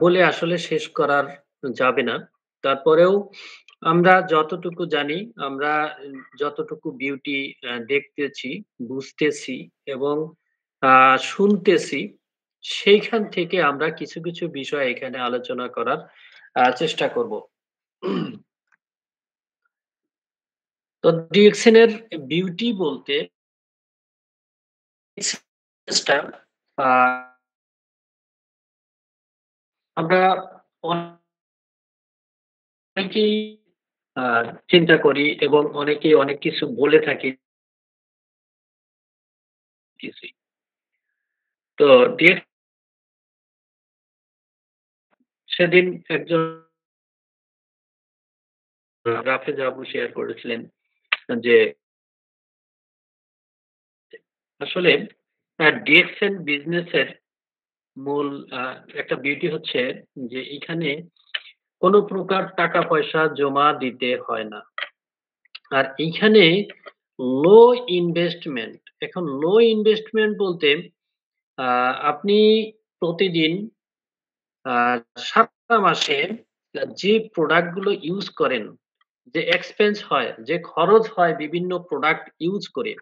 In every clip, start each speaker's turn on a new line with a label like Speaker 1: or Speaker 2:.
Speaker 1: বলে আসলে শেষ করার যাবে না। তারপরেও আমরা যতটুকু জানি, আমরা যতটুকু বিউটি দেখতেছি, বুঝতেছি এবং আ শুনতেছি, সেইখান থেকে আমরা কিছু, কিছু বিষয় এখানে আলোচনা করার চেষ্টা করব। তো ডিএক্সএন এর বিউটি বলতে টা আ আমরা অনেকেই আ চিন্তা করি এবং অনেকেই অনেক কিছু বলে থাকি কিছুই। তো ডিএক্স সেদিন একজন রাফেজ আবু শেয়ার করেছিলেন যে আসলে ডিএক্সএন বিজনেস এর মূল আ একটা বিউটি হচ্ছে যে এখানে কোন প্রকার টাকা পয়সা জমা দিতে হয় না। আর এইখানে লো ইনভেস্টমেন্ট। এখন লো ইনভেস্টমেন্ট বলতে আ আপনি প্রতিদিন আ সারা মাসে যে প্রোডাক্ট গুলো ইউজ করেন, যে এক্সপেন্স হয়, যে খরচ হয় বিভিন্ন প্রোডাক্ট ইউজ করে,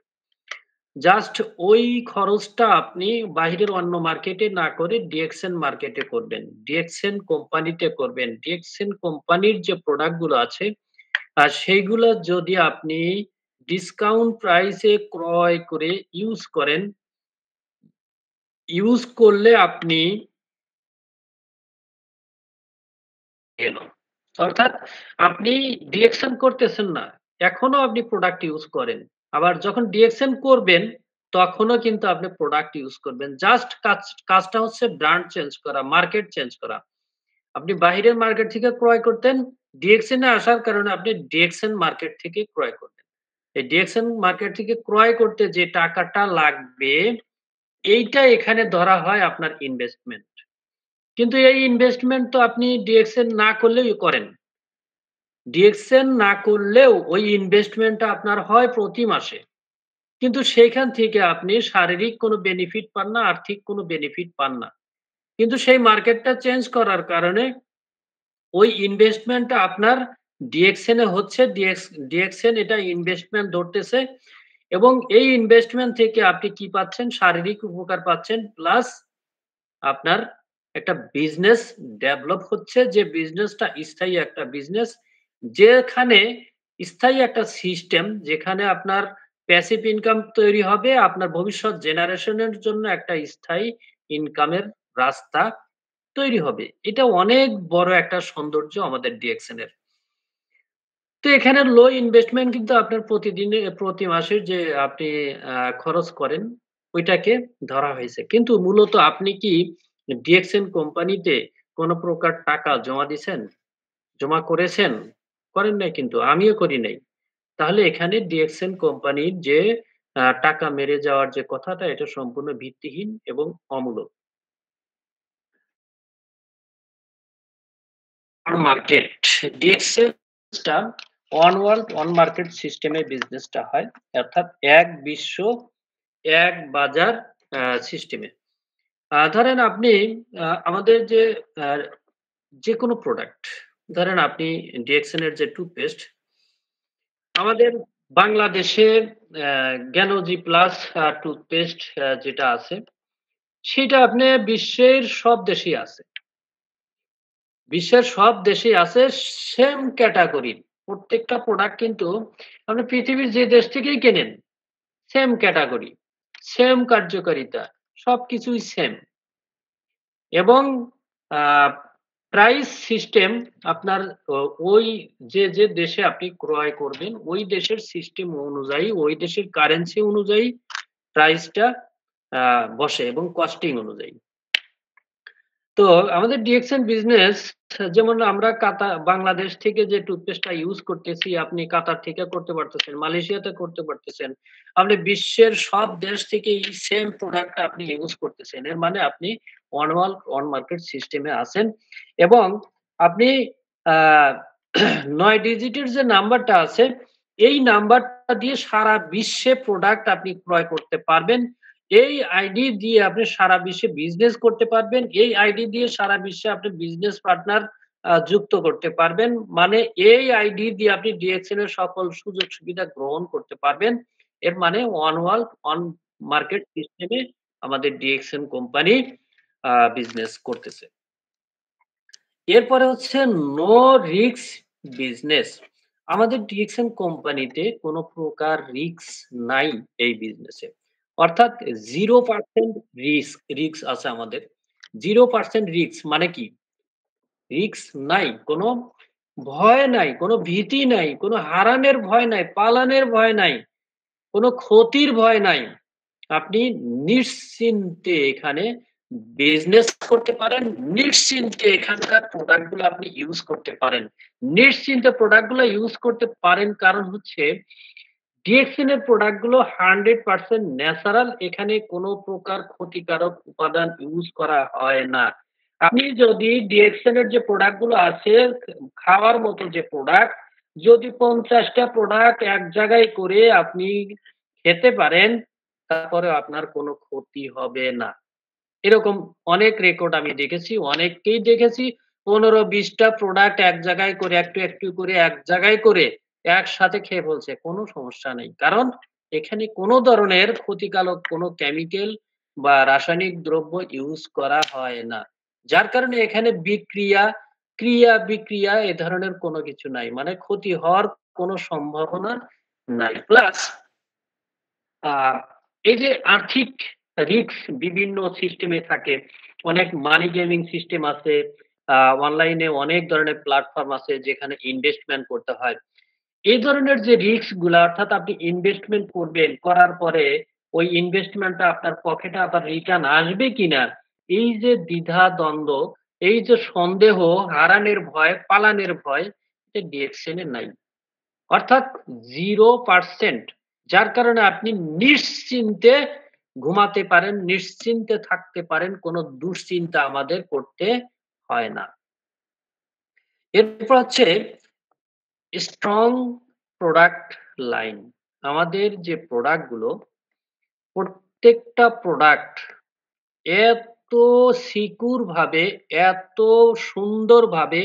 Speaker 1: জাস্ট ওই খরচটা আপনি বাহিরের অন্য মার্কেটে না করে ডিএক্সএন মার্কেটে করবেন। ডিএক্সএন কোম্পানিতে করবেন। ডিএক্সএন কোম্পানির যে প্রোডাক্ট গুলো আছে, সেইগুলা যদি আপনি ডিসকাউন্ট প্রাইস এ ক্রয় করে ইউজ করেন, ইউজ করলে আপনি গেল। অর্থাৎ আপনি ডিরেকশন করতেছেন না। এখনো আপনি প্রোডাক্ট ইউজ করেন। আবার যখন ডিরেকশন করবেন, তখনও কিন্তু আপনি প্রোডাক্ট ইউজ করবেন। জাস্ট কাজটা হচ্ছে ব্র্যান্ড চেঞ্জ করা, মার্কেট চেঞ্জ করা। আপনি বাহিরের মার্কেট থেকে ক্রয় করতেন, ডিরেকশন এ আসার কারণে আপনি ডিরেকশন মার্কেট থেকে ক্রয় করবেন। এই ডিরেকশন মার্কেট থেকে ক্রয় করতে যে টাকাটা লাগবে, এইটা এখানে ধরা হয় আপনার ইনভেস্টমেন্ট। কিন্তু এই ইনভেস্টমেন্ট তো আপনি ডিরেকশন না করলেও করেন। ডিএক্সএন না করলেও ওই ইনভেস্টমেন্টটা আপনার হয় প্রতি মাসে। কিন্তু সেইখান থেকে আপনি শারীরিক কোনো বেনিফিট পান না, আর্থিক কোনো বেনিফিট পান না। কিন্তু সেই মার্কেটটা চেঞ্জ করার কারণে ওই ইনভেস্টমেন্টটা আপনার ডিএক্সএন এ হচ্ছে, ডিএক্সএন এটা ইনভেস্টমেন্ট ধরতেছে এবং এই ইনভেস্টমেন্ট থেকে আপনি কি পাচ্ছেন? শারীরিক উপকার পাচ্ছেন প্লাস আপনার একটা বিজনেস ডেভেলপ হচ্ছে যে বিজনেসটা স্থায়ী একটা বিজনেস। যেখানে স্থায়ী একটা সিস্টেম যেখানে আপনার প্যাসিভ ইনকাম তৈরি হবে, আপনার ভবিষ্যৎ জেনারেশনের জন্য একটা স্থায়ী ইনকামের রাস্তা তৈরি হবে। এটা অনেক বড় একটা সৌন্দর্য আমাদের ডিএক্সএন এর। তো এখানে লো ইনভেস্টমেন্ট কিন্তু আপনার প্রতিদিনে প্রতি মাসের যে আপনি আ খরচ করেন ওইটাকে ধরা হয়েছে। কিন্তু মূলত আপনি কি ডিএক্সএন কোম্পানিতে কোন প্রকার টাকা জমা দিছেন? জমা করেছেন? করেন নাই কিন্তু। আমিও করি নাই। তাহলে এখানে ডিএক্সএন কোম্পানির যে টাকা মেরে যাওয়ার যে কথাটা এটা সম্পূর্ণ ভিত্তিহীন এবং অমূলক। মার্কেট ডিএক্সএন টা ওয়ান ওয়ার্ল্ড ওয়ান মার্কেট সিস্টেমে বিজনেসটা হয়। অর্থাৎ এক বিশ্ব, এক বাজার সিস্টেমে। ধরেন আপনি আমাদের যে আ যেকোনো প্রোডাক্ট ধরেন আপনি ডিএক্সএন এর যে টুথপেস্ট আমাদের বাংলাদেশে জ্ঞানোজি প্লাস টুথপেস্ট যেটা আছে সেটা আপনি বিশ্বের সব দেশেই আছে। বিশ্বের সব দেশেই আছে সেম ক্যাটেগরির। প্রত্যেকটা প্রোডাক্ট কিন্তু আপনি পৃথিবীর যে দেশ থেকেই কেনেন, সেম ক্যাটেগরি, সেম কার্যকারিতা, সবকিছুই সেম। এবং আ প্রাইস সিস্টেম আপনার ও ওই যে দেশে আপনি ক্রয় করবেন, ওই দেশের সিস্টেম অনুযায়ী, ওই দেশের কারেন্সি অনুযায়ী প্রাইসটা আ বসে এবং কস্টিং অনুযায়ী। তো আমাদের ডিএক্সএন বিজনেস যেমন আমরা বাংলাদেশ থেকে যে টুথপেস্টটা ইউজ করতেছি, আপনি কাতার থেকে করতে পারতেছেন, মালয়েশিয়াতে করতে পারতেছেন। আপনি বিশ্বের সব দেশ থেকেই সেম প্রোডাক্ট আপনি ইউজ করতেছেন। এর মানে আপনি ওয়ান ওয়ার্ল্ড ওয়ান মার্কেট সিস্টেমে আছেন এবং আপনি আ ৯ ডিজিটের যে নাম্বারটা আছে, এই নাম্বারটা দিয়ে সারা বিশ্বে প্রোডাক্ট আপনি ক্রয় করতে পারবেন এই আইডি দিয়ে আপনি সারা বিশ্বে বিজনেস করতে পারবেন। এই আইডি দিয়ে সারা বিশ্বে আপনি বিজনেস পার্টনার যুক্ত করতে পারবেন। মানে এই আইডি দিয়ে আপনি ডিএক্সএন এর সকল সুযোগ সুবিধা গ্রহণ করতে পারবেন। এর মানে ওয়ান ওয়ার্ল্ড ওয়ান মার্কেট সিস্টেমে আমাদের ডিএক্সএন কোম্পানি বিজনেস করতেছে। এরপরে হচ্ছে নো রিস্ক বিজনেস। আমাদের ডিএক্সএন কোম্পানিতে কোন প্রকার রিস্ক নাই এই বিজনেসে। অর্থাৎ 0% রিস্ক আছে আমাদের। 0% রিস্ক মানে কি? রিস্ক নাই, কোনো ভয় নাই, কোনো ভীতি নাই, কোনো হারানের ভয় নাই, পালানের ভয় নাই, কোনো ক্ষতির ভয় নাই। আপনি নিশ্চিন্তে এখানে বিজনেস করতে পারেন। নিশ্চিন্তে এখানকার প্রোডাক্ট গুলো আপনি ইউজ করতে পারেন। নিশ্চিন্তে প্রোডাক্ট গুলো ইউজ করতে পারেন কারণ হচ্ছে ডিএক্সএন এর প্রোডাক্ট গুলো 100% ন্যাচারাল। এখানে কোন প্রকার ক্ষতিকারক উপাদান ইউজ করা হয় না। আপনি যদি ডিএক্সএন এর যে প্রোডাক্ট গুলো আছে, খাওয়ার মতো যে প্রোডাক্ট, যদি ৫০ টা প্রোডাক্ট এক জায়গায় করে আপনি খেতে পারেন, তারপরেও আপনার কোন ক্ষতি হবে না। এরকম অনেক রেকর্ড আমি দেখেছি, অনেককেই দেখেছি ১৫-২০ টা প্রোডাক্ট এক জায়গায় করে একটু করে এক জায়গায় করে একসাথে খেয়ে ফেলছে। কোন সমস্যা নেই। কারণ এখানে কোন ধরনের ক্ষতিকারক কোন কেমিক্যাল বা রাসায়নিক দ্রব্য ইউজ করা হয় না। যার কারণে এখানে বিক্রিয়া, ক্রিয়া-বিক্রিয়া এ ধরনের কোন কিছু নাই। মানে ক্ষতি হওয়ার কোন সম্ভাবনা নাই। প্লাস আ এই যে আর্থিক রিস্ক বিভিন্ন সিস্টেমে থাকে। অনেক মানি গেমিং সিস্টেম আছে। অনলাইনে অনেক ধরনের প্ল্যাটফর্ম আছে যেখানে ইনভেস্টমেন্ট করতে হয়। এই ধরনের যে রিস্ক গুলা অর্থাৎ আপনি ইনভেস্টমেন্ট করবেন, করার পরে ওই ইনভেস্টমেন্টটা আপনার পকেটে আবার রিটার্ন আসবে কিনা, এই যে দ্বিধা-দ্বন্দ্ব, এই যে সন্দেহ, হারানের ভয়, পালানের ভয়, এটা ডিএক্সএন এ নাই। অর্থাৎ 0% যার কারণে আপনি নিশ্চিন্তে ঘুমাতে পারেন, নিশ্চিন্তে থাকতে পারেন। কোন দুশ্চিন্তা আমাদের করতে হয় না। এরপর হচ্ছে স্ট্রং প্রোডাক্ট লাইন। আমাদের যে প্রোডাক্ট গুলো, প্রত্যেকটা প্রোডাক্ট এত সিকিউর ভাবে, এত সুন্দরভাবে,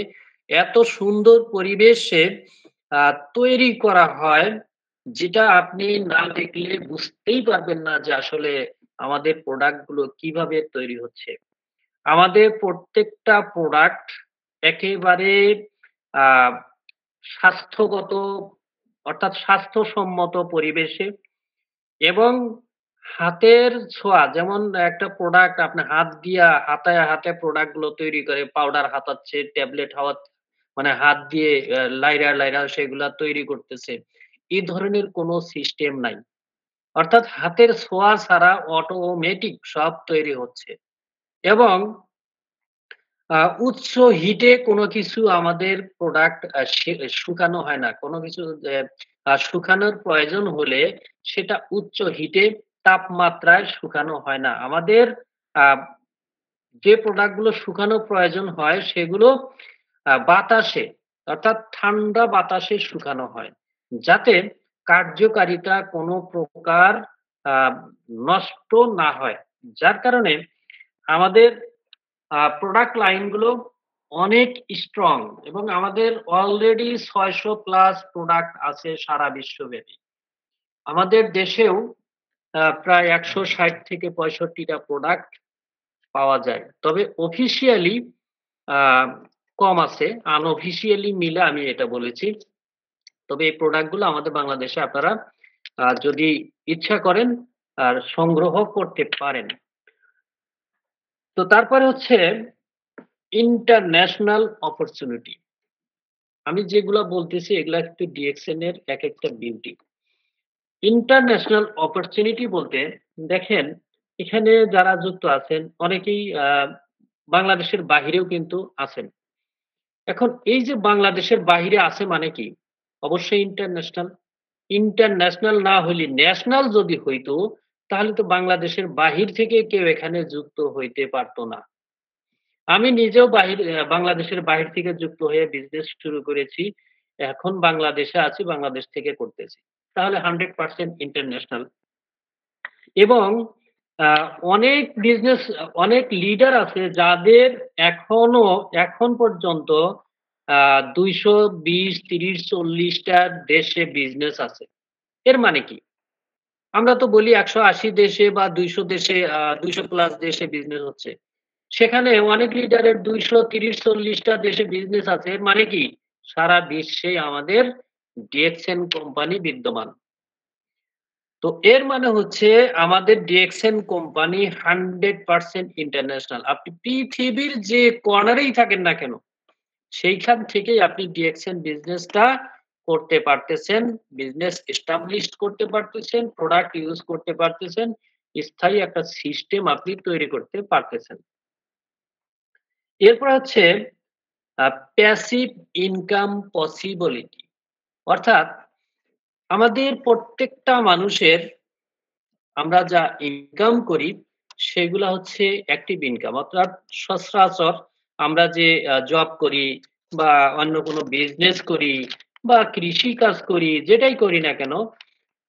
Speaker 1: এত সুন্দর পরিবেশে আ তৈরি করা হয়, যেটা আপনি না দেখলে বুঝতেই পারবেন না যে আসলে আমাদের প্রোডাক্ট গুলো কিভাবে তৈরি হচ্ছে। আমাদের প্রত্যেকটা প্রোডাক্ট একেবারে আ স্বাস্থ্যগত অর্থাৎ স্বাস্থ্যসম্মত পরিবেশে এবং হাতের ছোঁয়া যেমন একটা প্রোডাক্ট আপনি হাত দিয়া হাতায় হাতে প্রোডাক্ট গুলো তৈরি করে পাউডার হাতাচ্ছে, ট্যাবলেট মানে হাত দিয়ে লাইরা সেগুলা তৈরি করতেছে। এই ধরনের কোনো সিস্টেম নাই। অর্থাৎ হাতের ছোঁয়া ছাড়া অটোমেটিক সব তৈরি হচ্ছে এবং আ উচ্চ হিটে কোনো কিছু আমাদের প্রোডাক্ট শুকানো হয় না। কোনো কিছু শুকানোর প্রয়োজন হলে সেটা উচ্চ হিটে তাপমাত্রায় শুকানো হয় না। আমাদের আ যে প্রোডাক্ট গুলো শুকানোর প্রয়োজন হয় সেগুলো বাতাসে অর্থাৎ ঠান্ডা বাতাসে শুকানো হয়। যাতে কার্যকারিতা কোনো প্রকার আ নষ্ট না হয়। যার কারণে আমাদের প্রোডাক্ট লাইন গুলো অনেক স্ট্রং এবং আমাদের অলরেডি ৬০০ প্লাস প্রোডাক্ট আছে সারা বিশ্বব্যাপী। আমাদের দেশেও প্রায় ১৬০ থেকে ৬৫ টা প্রোডাক্ট পাওয়া যায়। তবে অফিসিয়ালি আ কম আছে। আনঅফিসিয়ালি মিলে আমি এটা বলেছি। তবে এই প্রোডাক্ট গুলো আমাদের বাংলাদেশে আপনারা যদি ইচ্ছা করেন সংগ্রহ করতে পারেন। তো তারপরে হচ্ছে ইন্টারন্যাশনাল অপরচুনিটি। আমি যেগুলা বলতেছি এগুলা একটু ডিএক্সএন এর একেকটা বিউটি। ইন্টারন্যাশনাল অপরচুনিটি বলতে দেখেন এখানে যারা যুক্ত আছেন অনেকেই বাংলাদেশের বাহিরেও কিন্তু আছেন। এখন এই যে বাংলাদেশের বাহিরে আছে মানে কি? অবশ্যই ইন্টারন্যাশনাল। ইন্টারন্যাশনাল না হইলে ন্যাশনাল যদি হইতো তাহলে তো বাংলাদেশের বাহির থেকে কেউ এখানে যুক্ত হইতে পারত না। আমি নিজেও বাংলাদেশের বাহির থেকে যুক্ত হয়ে বিজনেস শুরু করেছি। এখন বাংলাদেশে আছি, বাংলাদেশ থেকে করতেছি। তাহলে 100% ইন্টারন্যাশনাল এবং আ অনেক লিডার আছে যাদের এখনো এখন পর্যন্ত আ ২২০, ৩০, ৪০ টা দেশে বিজনেস আছে। এর মানে কি? আমরা তো বলি ১৮০ দেশে বা ২০০ দেশে ২০০ প্লাস দেশে বিজনেস হচ্ছে। সেখানে অনেক লিডারের ২৩০, ৪০ টা দেশে বিজনেস আছে। এর মানে কি? সারা বিশ্বে আমাদের ডিএক্সএন কোম্পানি বিদ্যমান। তো এর মানে হচ্ছে আমাদের ডিএক্সএন কোম্পানি 100% ইন্টারন্যাশনাল। আপনি পৃথিবীর যে কর্নারেই থাকেন না কেন, সেইখান থেকেই আপনি ডিএক্সএন বিজনেসটা করতে পারতেছেন, বিজনেস এস্টাবলিশড করতে পারতেছেন, প্রোডাক্ট ইউজ করতে পারতেছেন, স্থায়ী একটা সিস্টেম আপনি তৈরি করতে পারতেছেন। এরপর হচ্ছে আ প্যাসিভ ইনকাম পসিবিলিটি, অর্থাৎ আমাদের প্রত্যেকটা মানুষের আমরা যা ইনকাম করি সেগুলা হচ্ছে অ্যাক্টিভ ইনকাম। অর্থাৎ সচরাচর আমরা যে জব করি বা অন্য কোনো বিজনেস করি বা কৃষি কাজ করি, যেটাই করি না কেন,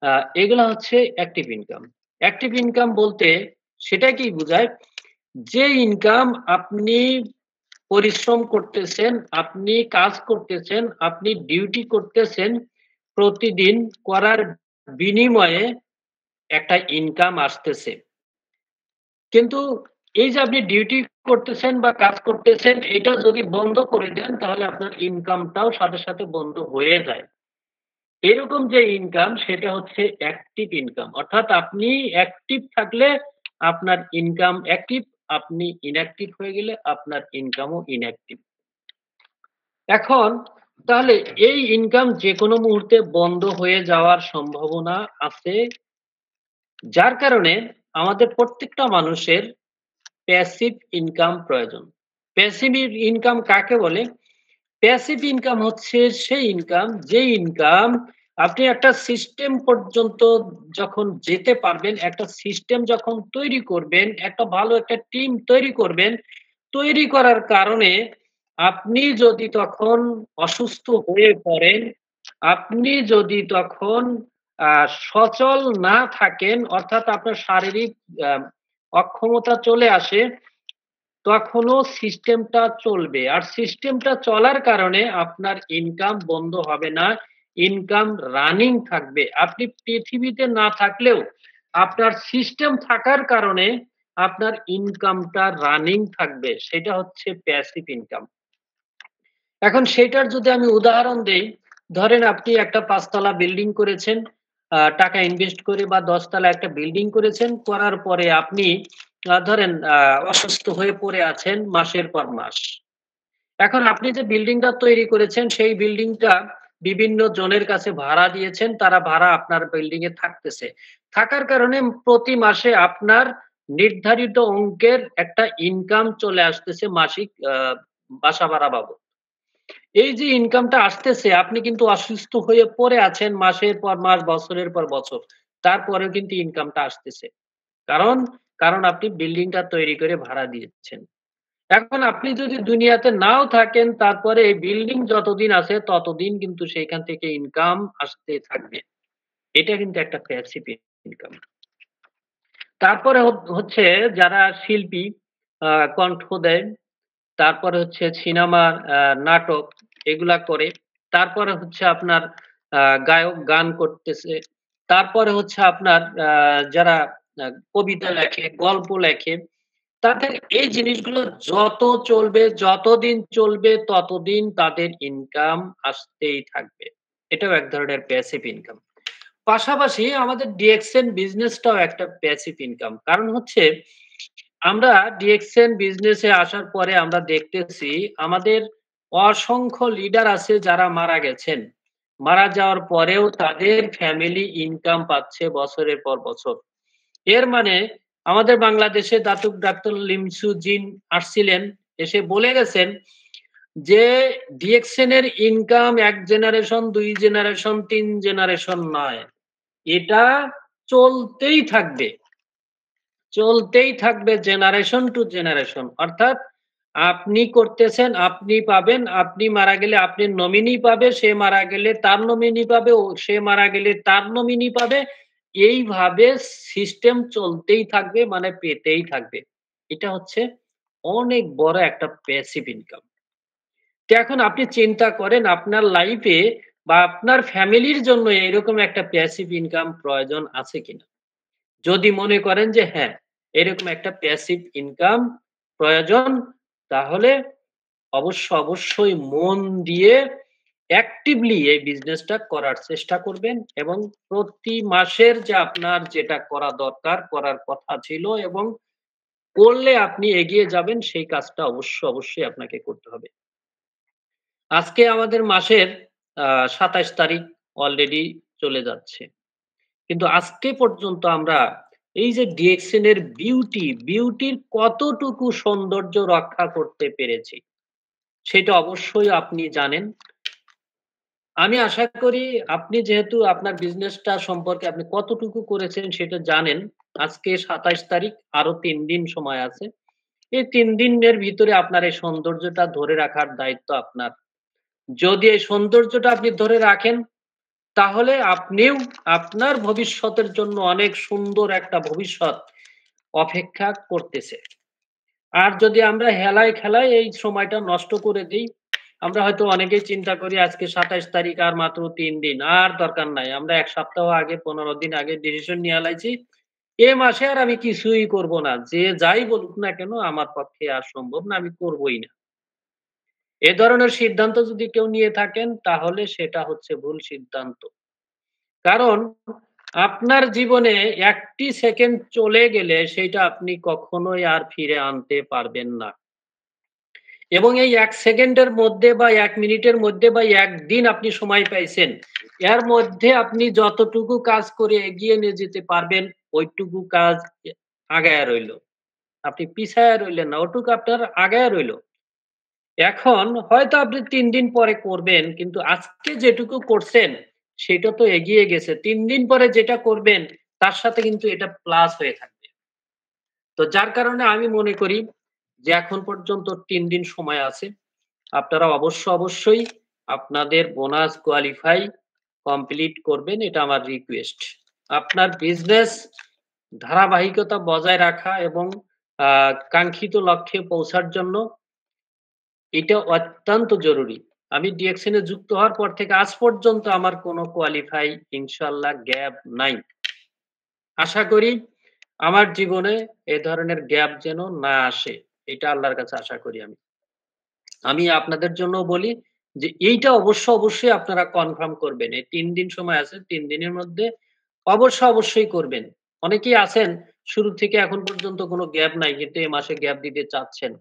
Speaker 1: আ এগুলা হচ্ছে অ্যাক্টিভ ইনকাম। অ্যাক্টিভ ইনকাম বলতে সেটা কি বুঝায়? যে ইনকাম আপনি পরিশ্রম করতেছেন, আপনি কাজ করতেছেন, আপনি ডিউটি করতেছেন, প্রতিদিন করার বিনিময়ে একটা ইনকাম আসতেছে। কিন্তু এই যে আপনি ডিউটি করতেছেন বা কাজ করতেছেন, এটা যদি বন্ধ করে দেন তাহলে আপনার ইনকামটাও সাথে, সাথে বন্ধ হয়ে যায়। এরকম যে ইনকাম সেটা হচ্ছে অ্যাক্টিভ ইনকাম। অর্থাৎ আপনি অ্যাক্টিভ থাকলে আপনার ইনকাম অ্যাক্টিভ, আপনি ইনঅ্যাক্টিভ হয়ে গেলে আপনার ইনকামও ইনঅ্যাক্টিভ। এখন তাহলে এই ইনকাম যেকোনো মুহূর্তে বন্ধ হয়ে যাওয়ার সম্ভাবনা আছে। যার কারণে আমাদের প্রত্যেকটা মানুষের প্যাসিভ ইনকাম প্রয়োজন। প্যাসিভ ইনকাম কাকে বলে? প্যাসিভ ইনকাম হচ্ছে সেই ইনকাম, যে ইনকাম আপনি একটা সিস্টেম পর্যন্ত যখন যেতে পারবেন, একটা সিস্টেম যখন তৈরি করবেন, একটা ভালো একটা টিম তৈরি করবেন, তৈরি করার কারণে আপনি যদি তখন অসুস্থ হয়ে পড়েন, আপনি যদি তখন আ সচল না থাকেন, অর্থাৎ আপনার শারীরিক আ অক্ষমতা চলে আসে, তখনও সিস্টেমটা চলবে। আর সিস্টেমটা চলার কারণে আপনার ইনকাম বন্ধ হবে না। ইনকাম রানিং থাকবে। আপনি পৃথিবীতে না থাকলেও আপনার সিস্টেম থাকার কারণে আপনার ইনকামটা রানিং থাকবে। সেটা হচ্ছে প্যাসিভ ইনকাম। এখন সেইটার যদি আমি উদাহরণ দেই, ধরেন আপনি একটা ৫ তলা বিল্ডিং করেছেন, টাকা ইনভেস্ট করে বা ১০ তলা একটা বিল্ডিং করেছেন। করার পরে আপনি ধরেন অসুস্থ হয়ে পড়ে আছেন মাসের পর মাস। এখন আপনি যে বিল্ডিংটা তৈরি করেছেন, সেই বিল্ডিংটা বিভিন্ন জনের কাছে ভাড়া দিয়েছেন। তারা ভাড়া আপনার বিল্ডিং এ থাকতেছে। থাকার কারণে প্রতি মাসে আপনার নির্ধারিত অঙ্কের একটা ইনকাম চলে আসতেছে মাসিক বাসা ভাড়া বাবদ। এই যে ইনকামটা আসতেছে আপনি কিন্তু অসুস্থ হয়ে পড়ে আছেন মাসের পর মাস, বছরের পর বছর। তারপরেও কিন্তু ইনকামটা আসতেছে। কারণ, কারণ আপনি বিল্ডিংটা তৈরি করে ভাড়া দিয়েছেন। এখন আপনি যদি দুনিয়াতে নাও থাকেন তারপরে এই বিল্ডিং যতদিন আছে ততদিন কিন্তু সেইখান থেকে ইনকাম আসতে থাকবে। এটা কিন্তু একটা প্যাসিভ ইনকাম। তারপরে হচ্ছে যারা শিল্পী আ কণ্ঠ দেয়, তারপরে হচ্ছে সিনেমার নাটক এগুলা করে। তারপরে হচ্ছে আপনার আ গায়ক গান করতেছে। তারপরে হচ্ছে আপনার যারা আ কবিতা লেখে, গল্প লেখে, তাদের এই জিনিসগুলো যত চলবে, যতদিন চলবে ততদিন তাদের ইনকাম আসতেই থাকবে। এটাও এক ধরনের প্যাসিভ ইনকাম। পাশাপাশি আমাদের ডিএক্সএন বিজনেসটাও একটা প্যাসিভ ইনকাম। কারণ হচ্ছে আমরা ডিএক্সএন বিজনেসে আসার পরে আমরা দেখতেছি আমাদের অসংখ্য লিডার আছে যারা মারা গেছেন। মারা যাওয়ার পরেও তাদের ফ্যামিলি ইনকাম পাচ্ছে বছরের পর বছর। এর মানে আমাদের বাংলাদেশে দাতুক ডাক্তার লিমসু জিন আসছিলেন, এসে বলে গেছেন যে ডিএক্সএন এর ইনকাম ১ জেনারেশন, ২ জেনারেশন, ৩ জেনারেশন নয়। এটা চলতেই থাকবে। চলতেই থাকবে জেনারেশন টু জেনারেশন। অর্থাৎ আপনি করতেছেন, আপনি পাবেন, আপনি মারা গেলে আপনার নমিনি পাবে, সে মারা গেলে তার নমিনি পাবে, সে মারা গেলে তার নমিনি পাবে। এইভাবে সিস্টেম চলতেই থাকবে মানে পেতেই থাকবে। এটা হচ্ছে অনেক বড় একটা প্যাসিভ ইনকাম। তো এখন আপনি চিন্তা করেন আপনার লাইফে বা আপনার ফ্যামিলির জন্য এরকম একটা প্যাসিভ ইনকাম প্রয়োজন আছে কিনা? যদি মনে করেন যে হ্যাঁ, এরকম একটা প্যাসিভ ইনকাম প্রয়োজন, তাহলে অবশ্যই মন দিয়ে অ্যাক্টিভলি এই বিজনেসটা করার চেষ্টা করবেন এবং প্রতি মাসের যে আপনার যেটা করা দরকার, করার কথা ছিল এবং করলে আপনি এগিয়ে যাবেন সেই কাজটা অবশ্যই আপনাকে করতে হবে। আজকে আমাদের মাসের ২৭ তারিখ অলরেডি চলে যাচ্ছে। কিন্তু আজকে পর্যন্ত আমরা এই যে ডিএক্সএন এর বিউটির কতটুকু সৌন্দর্য রক্ষা করতে পেরেছি, সেটা অবশ্যই আপনি জানেন। আমি আশা করি আপনি যেহেতু আপনার বিজনেসটা সম্পর্কে আপনি কতটুকু করেছেন সেটা জানেন। আজকে ২৭ তারিখ, আরো ৩ দিন সময় আছে। এই ৩ দিনের ভিতরে আপনার এই সৌন্দর্যটা ধরে রাখার দায়িত্ব আপনার। যদি এই সৌন্দর্যটা আপনি ধরে রাখেন, তাহলে আপনিও আপনার ভবিষ্যতের জন্য অনেক সুন্দর একটা ভবিষ্যৎ অপেক্ষা করতেছে। আর যদি আমরা হেলায় খেলায় এই সময়টা নষ্ট করে দেই, আমরা হয়তো অনেকেই চিন্তা করি আজকে ২৭ তারিখ আর মাত্র ৩ দিন। আর দরকার নাই। আমরা ১ সপ্তাহ আগে ১৫ দিন আগে ডিসিশন নিয়ে লাইছি। এ মাসে আর আমি কিছুই করব না। যে যাই বলুক না কেন আমার পক্ষে আর সম্ভব না। আমি করবই না। এ ধরনের সিদ্ধান্ত যদি কেউ নিয়ে থাকেন তাহলে সেটা হচ্ছে ভুল সিদ্ধান্ত। কারণ আপনার জীবনে একটি সেকেন্ড চলে গেলে সেইটা আপনি কখনোই আর ফিরে আনতে পারবেন না। এবং এই ১ সেকেন্ডের মধ্যে বা ১ মিনিটের মধ্যে বা ১ দিন আপনি সময় পাইছেন। এর মধ্যে আপনি যতটুকু কাজ করে এগিয়ে নিয়ে যেতে পারবেন, ওইটুকু কাজ আগায়া রইল। আপনি পিছায়া রইলেন না, ওটুকু আপনার আগায়া রইল। এখন হয়তো আপনি ৩ দিন পরে করবেন, কিন্তু আজকে যেটুকু করছেন, সেটা তো এগিয়ে গেছে। ৩ দিন পরে যেটা করবেন, তার সাথে কিন্তু এটা প্লাস হয়ে থাকবে। তো যার কারণে আমি মনে করি যে এখন পর্যন্ত ৩ দিন সময় আছে। আপনারা অবশ্যই আপনাদের বোনাস কোয়ালিফাই কমপ্লিট করবেন। এটা আমার রিকোয়েস্ট। আপনার বিজনেস ধারাবাহিকতা বজায় রাখা এবং আ কাঙ্ক্ষিত লক্ষ্যে পৌঁছার জন্য এটা অত্যন্ত জরুরি। আমি ডিএকশন এ যুক্ত হওয়ার পর থেকে আজ পর্যন্ত আমার কোনো কোয়ালিফাই ইনশাআল্লাহ গ্যাপ নাই। আশা করি আমার জীবনে এ ধরনের গ্যাপ যেন না আসে। এটা আল্লাহর কাছে আশা করি আমি। আমি আপনাদের জন্যও বলি যে এইটা অবশ্যই আপনারা কনফার্ম করবেন। এই ৩ দিন সময় আছে। ৩ দিনের মধ্যে অবশ্যই করবেন। অনেকেই আছেন শুরু থেকে এখন পর্যন্ত কোনো গ্যাপ নাই কিন্তু এ মাসে গ্যাপ দিতে চাচ্ছেন।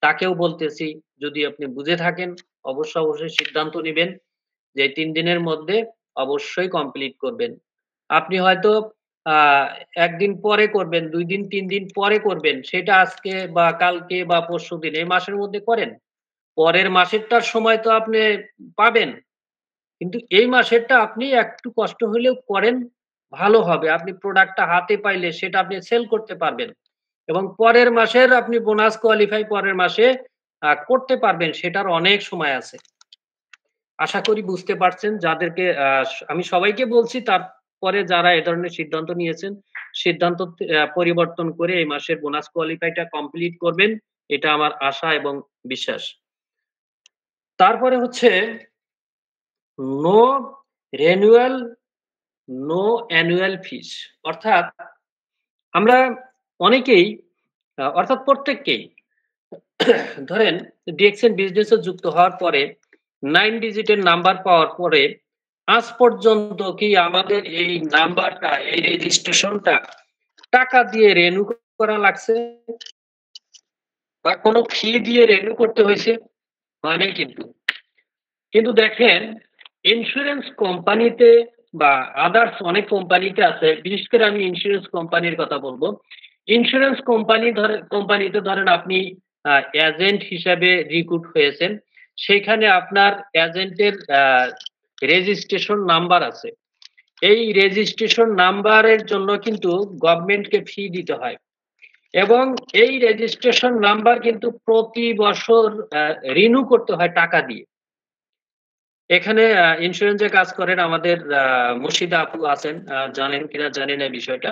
Speaker 1: তাকেও বলতেছি যদি আপনি বুঝে থাকেন অবশ্যই সিদ্ধান্ত নিবেন যে ৩ দিনের মধ্যে অবশ্যই কমপ্লিট করবেন। আপনি হয়তো আ ১ দিন পরে করবেন, ২ দিন ৩ দিন পরে করবেন। সেটা আজকে বা কালকে বা পরশুদিন এই মাসের মধ্যে করেন। পরের মাসেরটার সময় তো আপনি পাবেন। কিন্তু এই মাসেরটা আপনি একটু কষ্ট হইলেও করেন, ভালো হবে। আপনি প্রোডাক্টটা হাতে পাইলে সেটা আপনি সেল করতে পারবেন। এবং পরের মাসের আপনি বোনাস কোয়ালিফাই পরের মাসে করতে পারবেন। সেটার অনেক সময় আছে। আশা করি বুঝতে পারছেন যাদেরকে আমি সবাইকে বলছি তারপরে যারা এ ধরনের সিদ্ধান্ত নিয়েছেন, সিদ্ধান্ত পরিবর্তন করে এই মাসের বোনাস কোয়ালিফাইটা কমপ্লিট করবেন। এটা আমার আশা এবং বিশ্বাস। তারপরে হচ্ছে নো রেনুয়াল, নো অ্যানুয়াল ফিস। অর্থাৎ আমরা অনেকেই অর্থাৎ প্রত্যেককেই ধরেন ডিএক্সএন বিজনেস এ যুক্ত হওয়ার পরে 9 ডিজিটের নাম্বার পাওয়ার পরে আজ পর্যন্ত কি আমাদের এই নাম্বারটা, এই রেজিস্ট্রেশনটা টাকা দিয়ে রেনু করা লাগছে বা কোনো ফি দিয়ে রেনু করতে হয়েছে? হয় নাই কিন্তু। কিন্তু দেখেন ইন্সুরেন্স কোম্পানিতে বা আদার্স অনেক কোম্পানিতে আছে। বিশেষ করে আমি ইন্সুরেন্স কোম্পানির কথা বলবো। ইন্সুরেন্স কোম্পানিতে ধরেন আপনি এজেন্ট হিসাবে রিক্রুট হয়েছেন। সেখানে আপনার এজেন্টের রেজিস্ট্রেশন নাম্বার আছে। এই রেজিস্ট্রেশন নাম্বারের জন্য কিন্তু গভর্নমেন্টকে ফি দিতে হয়। এবং এই রেজিস্ট্রেশন নাম্বার কিন্তু প্রতি বছর রিনিউ করতে হয় টাকা দিয়ে। এখানে ইন্সুরেন্সে কাজ করেন আমাদের মুর্শিদা আপু আছেন। জানেন কিনা জানি না বিষয়টা।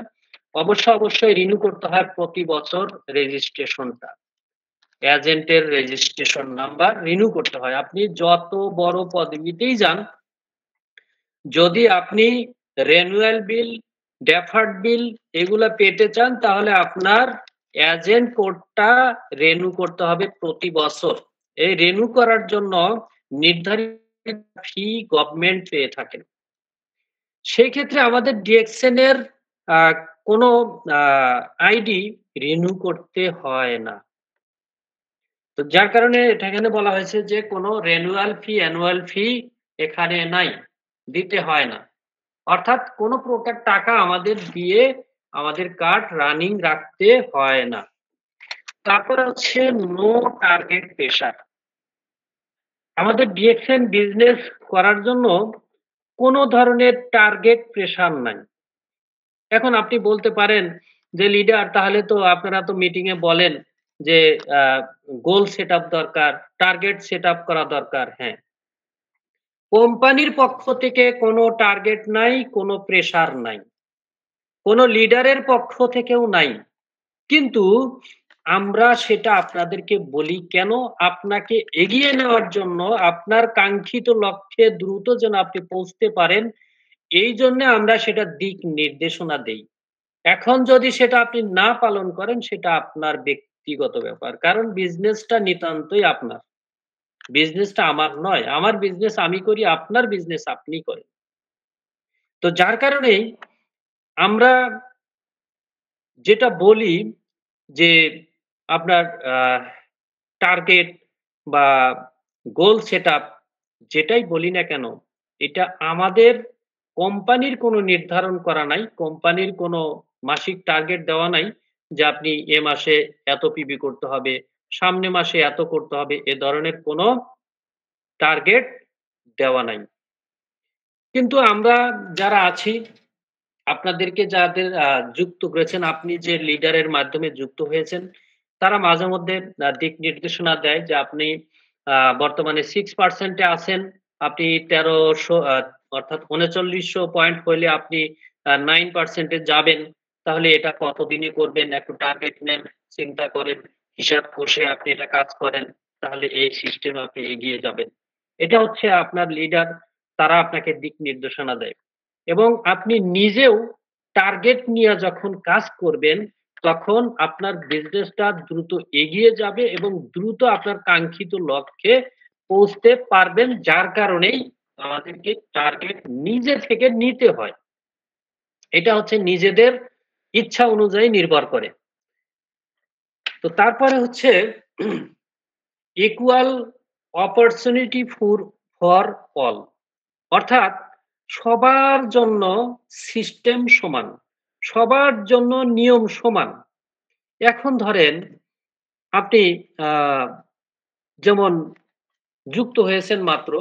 Speaker 1: অবশ্যই রিনিউ করতে হয় প্রতি বছর রেজিস্ট্রেশনটা। এজেন্টের রেজিস্ট্রেশন নাম্বার রিনিউ করতে হয়। আপনি যত বড় পদবিতেই যান, যদি আপনি রেনুয়াল বিল, ডেফার্ড বিল এগুলা পেতে চান তাহলে আপনার এজেন্ট কোডটা রিনিউ করতে হবে প্রতি বছর। এই রিনিউ করার জন্য নির্ধারিত ফি গভর্নমেন্ট পেয়ে থাকেন। সেই ক্ষেত্রে আমাদের ডিএক্সএন এর আ কোনো আ আইডি রিনিউ করতে হয় না। তো যার কারণে এটা এখানে বলা হয়েছে যে কোনো রেনুয়াল ফি, অ্যানুয়াল ফি এখানে নাই, দিতে হয় না। অর্থাৎ কোনো প্রকার টাকা আমাদের দিয়ে আমাদের কার্ড রানিং রাখতে হয় না। তারপরে হচ্ছে নো টার্গেট প্রেশার। আমাদের ডিএক্সএন বিজনেস করার জন্য কোনো ধরনের টার্গেট প্রেশার নাই। এখন আপনি বলতে পারেন যে লিডার তাহলে তো আপনারা তো মিটিং এ বলেন যে আ গোল সেটআপ দরকার, টার্গেট সেটআপ করা দরকার। হ্যাঁ। কোম্পানির পক্ষ থেকে কোনো টার্গেট নাই, কোনো প্রেশার নাই। কোনো লিডারের পক্ষ থেকেও নাই। কিন্তু আমরা সেটা আপনাদেরকে বলি কেন? আপনাকে এগিয়ে নেওয়ার জন্য আপনার কাঙ্ক্ষিত লক্ষ্যে দ্রুত যেন আপনি পৌঁছতে পারেন, এইজন্যে আমরা সেটা দিক নির্দেশনা দেই। এখন যদি সেটা আপনি না পালন করেন সেটা আপনার ব্যক্তিগত ব্যাপার। কারণ বিজনেসটা নিতান্তই আপনার। বিজনেসটা আমার নয়। আমার বিজনেস আমি করি, আপনার বিজনেস আপনি করেন। তো যার কারণেই আমরা যেটা বলি যে আপনার আ টার্গেট বা গোল সেটআপ যেটাই বলি না কেন, এটা আমাদের কোম্পানির কোনো নির্ধারণ করা নাই। কোম্পানির কোনো মাসিক টার্গেট দেওয়া নাই যে আপনি এ মাসে এত পিবি করতে হবে, সামনে মাসে এত করতে হবে। এ ধরনের কোনো টার্গেট দেওয়া নাই। কিন্তু আমরা যারা আছি আপনাদেরকে যাদের যুক্ত করেছেন, আপনি যে লিডারের মাধ্যমে যুক্ত হয়েছেন, তারা মাঝেমধ্যে দিক নির্দেশনা দেয় যে আপনি বর্তমানে 6% এ আছেন। আপনি ১৩০০ অর্থাৎ ৩৯০০ পয়েন্ট হইলে আপনি 9% এ যাবেন। তাহলে এটা কতদিনে করবেন? একটু টার্গেট নেন, চিন্তা করেন, হিসাব কষে আপনি এটা কাজ করেন। তাহলে এই সিস্টেমে আপনি এগিয়ে যাবেন। এটা হচ্ছে আপনার লিডার, তারা আপনাকে দিক নির্দেশনা দেয়। এবং আপনি নিজেও টার্গেট নিয়ে যখন কাজ করবেন, তখন আপনার বিজনেসটা দ্রুত এগিয়ে যাবে এবং দ্রুত আপনার কাঙ্ক্ষিত লক্ষ্যে পৌঁছতে পারবেন। যার কারণেই আমাদেরকে টার্গেট নিজে থেকে নিতে হয়। এটা হচ্ছে নিজেদের ইচ্ছা অনুযায়ী নির্ভর করে। তো তারপরে হচ্ছে ইকুয়াল অপরচুনিটি ফর অল। অর্থাৎ সবার জন্য সিস্টেম সমান। সবার জন্য নিয়ম সমান। এখন ধরেন আপনি আ যেমন যুক্ত হয়েছেন মাত্র,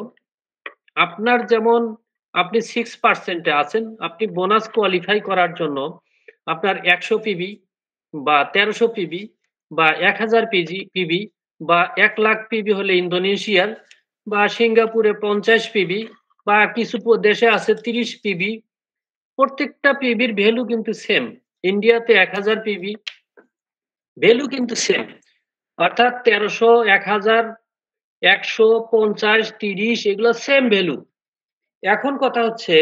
Speaker 1: আপনার যেমন আপনি 6% এ আছেন, আপনি বোনাস কোয়ালিফাই করার জন্য আপনার ১০০ পিবি বা ১৩০০ পিবি বা ১০০০ পিবি বা ১,০০,০০০ পিবি হলে ইন্দোনেশিয়ার বা সিঙ্গাপুরে ৫০ পিবি বা কিছু দেশে আছে ৩০ পিবি। প্রত্যেকটা পিবির ভ্যালু কিন্তু সেম। ইন্ডিয়াতে ১,০০০ পিবি, ভ্যালু কিন্তু সেম। অর্থাৎ ১৩০০, ১,০০০, ১০০, ৫০, ৩০ এগুলো সেম ভ্যালু। এখন কথা হচ্ছে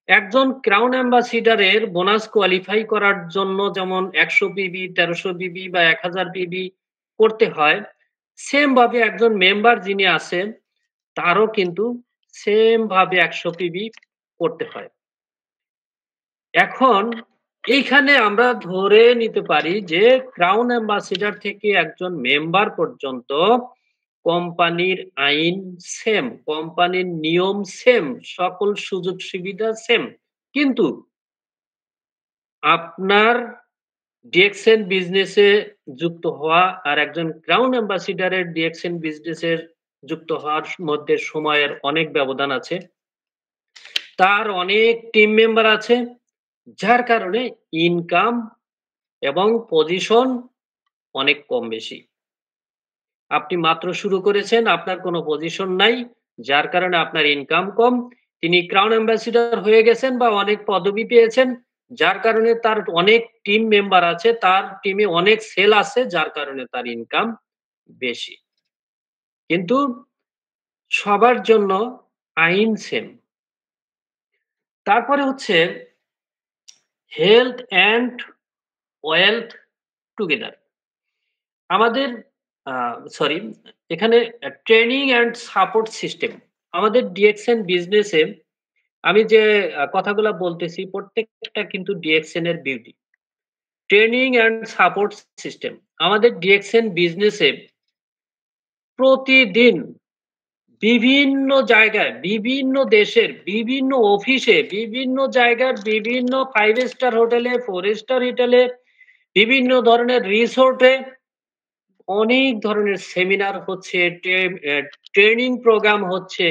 Speaker 1: একজন ক্রাউন অ্যাম্বাসিডর এর বোনাস কোয়ালিফাই করার জন্য যেমন ১০০ পিবি, ১৩০০ পিবি বা ১,০০০ পিবি করতে হয়, সেম ভাবে একজন মেম্বার যিনি আছেন তারও কিন্তু সেম ভাবে ১০০ পিবি করতে হয়। এখন এইখানে আমরা ধরে নিতে পারি যে ক্রাউন অ্যাম্বাসিডর থেকে একজন মেম্বার পর্যন্ত কোম্পানির আইন সেম, কোম্পানির নিয়ম সেম, সকল সুযোগ সুবিধা সেম। কিন্তু আপনার ডিএক্সএন বিজনেসে যুক্ত হওয়া আর একজন ক্রাউন অ্যাম্বাসিডর এর ডিএক্সএন বিজনেসের যুক্ত হওয়ার মধ্যে সময়ের অনেক ব্যবধান আছে। তার অনেক টিম মেম্বার আছে। যার কারণে ইনকাম এবং পজিশন অনেক কম বেশি। আপনি মাত্র শুরু করেছেন, আপনার কোনো পজিশন নাই। যার কারণে আপনার ইনকাম কম। তিনি ক্রাউন অ্যাম্বাসেডর হয়ে গেছেন বা অনেক পদবি পেয়েছেন। যার কারণে তার অনেক টিম মেম্বার আছে। তার টিমে অনেক সেল আছে যার কারণে তার ইনকাম বেশি। কিন্তু সবার জন্য আইন সেম। তারপরে হচ্ছে হেলথ অ্যান্ড ওয়েলথ টুগেদার। আমাদের আ সরি এখানে ট্রেনিং অ্যান্ড সাপোর্ট সিস্টেম। আমাদের ডিএক্সএন বিজনেসে আমি যে কথাগুলা বলতেছি প্রত্যেকটা কিন্তু ডিএক্সএন এর beauty. Training and support system. আমাদের ডিএক্সএন বিজনেসে প্রতিদিন বিভিন্ন জায়গায়, বিভিন্ন দেশের, বিভিন্ন অফিসে, বিভিন্ন জায়গার বিভিন্ন 5 স্টার হোটেলে, 4 স্টার হোটেলে, বিভিন্ন ধরনের রিসোর্টে অনেক ধরনের সেমিনার হচ্ছে, ট্রেনিং প্রোগ্রাম হচ্ছে,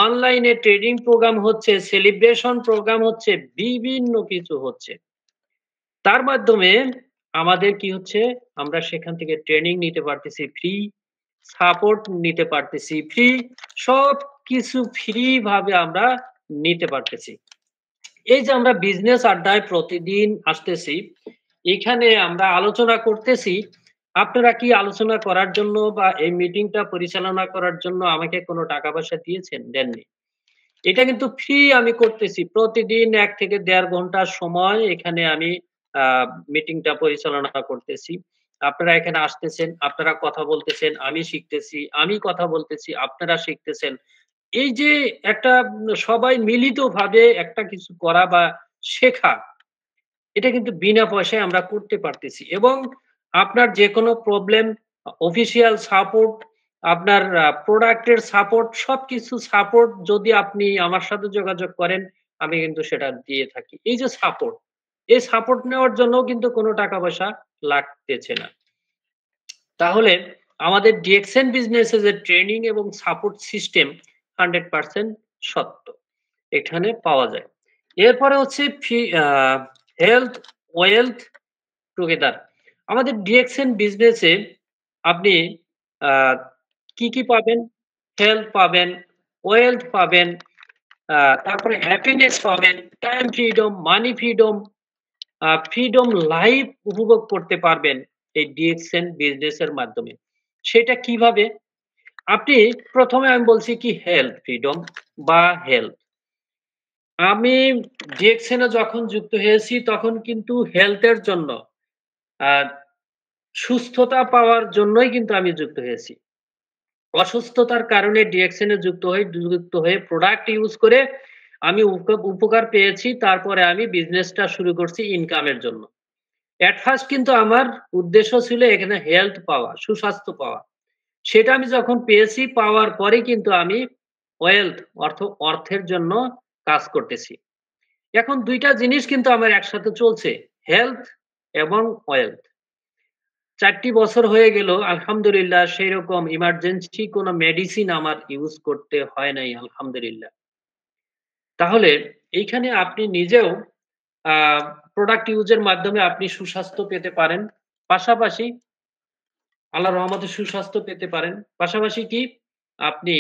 Speaker 1: অনলাইনে ট্রেনিং প্রোগ্রাম হচ্ছে, সেলিব্রেশন প্রোগ্রাম হচ্ছে, বিভিন্ন কিছু হচ্ছে। তার মাধ্যমে আমাদের কি হচ্ছে? আমরা সেখান থেকে ট্রেনিং নিতে পারতেছি ফ্রি, সাপোর্ট নিতে পারতেছি ফ্রি, সবকিছু ফ্রি ভাবে আমরা নিতে পারতেছি। এই যে আমরা বিজনেস আড্ডায় প্রতিদিন আসতেছি, এখানে আমরা আলোচনা করতেছি। আপনারা কি আলোচনা করার জন্য বা এই মিটিংটা পরিচালনা করার জন্য আমাকে কোনো টাকা-পয়সা দিয়েছেন? দেননি। এটা কিন্তু ফ্রি আমি করতেছি। প্রতিদিন ১ থেকে ১.৫ ঘন্টা সময় এখানে আমি আ মিটিংটা পরিচালনা করতেছি। আপনারা এখানে আসতেছেন, আপনারা কথা বলতেছেন, আমি শিখতেছি, আমি কথা বলতেছি, আপনারা শিখতেছেন। এই যে একটা সবাই মিলিতভাবে একটা কিছু করা বা শেখা, এটা কিন্তু বিনা পয়সায় আমরা করতে পারতেছি এবং আপনার যেকোনো প্রবলেম, অফিসিয়াল সাপোর্ট, আপনার প্রোডাক্ট এর সাপোর্ট সবকিছু সাপোর্ট যদি আপনি আমার সাথে যোগাযোগ করেন, আমি কিন্তু সেটা দিয়ে থাকি। এই যে সাপোর্ট, এই সাপোর্ট নেওয়ার জন্যও কিন্তু কোনো টাকা-পয়সা লাগতেছে না। তাহলে আমাদের ডিএক্সএন বিজনেস এ যে ট্রেনিং এবং সাপোর্ট সিস্টেম 100% সত্য। এখানে পাওয়া যায়। এরপরে হচ্ছে হেলথ, ওয়েলথ টুগেদার। আমাদের ডিএক্সএন বিজনেসে আপনি আ কি পাবেন? হেলথ পাবেন, ওয়েলথ পাবেন, আ তারপরে হ্যাপিনেস পাবেন, time freedom, money freedom, freedom life উপভোগ করতে পারবেন এই ডিএক্সএন বিজনেস এর মাধ্যমে। সেটা কিভাবে? আপনি ১ম এ আমি বলছি কি হেলথ ফ্রিডম বা হেলথ। আমি ডিএক্সএন এ যখন যুক্ত হয়েছি তখন কিন্তু হেলথ এর জন্য আ সুস্থতা পাওয়ার জন্যই কিন্তু আমি যুক্ত হয়েছি। অসুস্থতার কারণে ডিএক্সএন এ যুক্ত হয়ে প্রোডাক্ট ইউজ করে আমি উপকার পেয়েছি। তারপরে আমি বিজনেসটা শুরু করছি ইনকামের জন্য। এট ফার্স্ট কিন্তু আমার উদ্দেশ্য ছিল এখানে হেলথ পাওয়া, সুস্বাস্থ্য পাওয়া। সেটা আমি যখন পেয়েছি, পাওয়ার পরেই কিন্তু আমি ওয়েলথ অর্থের জন্য কাজ করতেছি। এখন ২ টা জিনিস কিন্তু আমার একসাথে চলছে। হেলথ এবং ওয়েলথ। ৪ টি বছর হয়ে গেল আলহামদুলিল্লাহ সেইরকম ইমার্জেন্সি কোনো মেডিসিন আমার ইউজ করতে হয় নাই আলহামদুলিল্লাহ। তাহলে এইখানে আপনি নিজেও আ প্রোডাক্ট ইউজ এর মাধ্যমে আপনি সুস্বাস্থ্য পেতে পারেন। পাশাপাশি আল্লাহর রহমতে সুস্বাস্থ্য পেতে পারেন। পাশাপাশি কি আপনি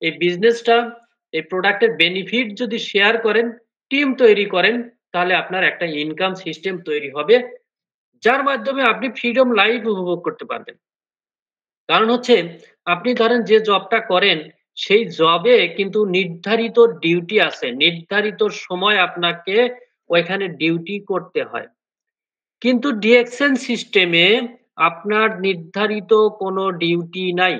Speaker 1: এই বিজনেসটা এই প্রোডাক্টের বেনিফিট যদি শেয়ার করেন, টিম তৈরি করেন, তাহলে আপনার একটা ইনকাম সিস্টেম তৈরি হবে। যার মাধ্যমে আপনি ফ্রিডম লাইফ উপভোগ করতে পারবেন। কারণ হচ্ছে আপনি ধরেন যে জবটা করেন, সেই জবে কিন্তু নির্ধারিত ডিউটি আছে। নির্ধারিত সময় আপনাকে ওইখানে ডিউটি করতে হয়। কিন্তু ডিএক্সএন সিস্টেমে আপনার নির্ধারিত কোনো ডিউটি নাই।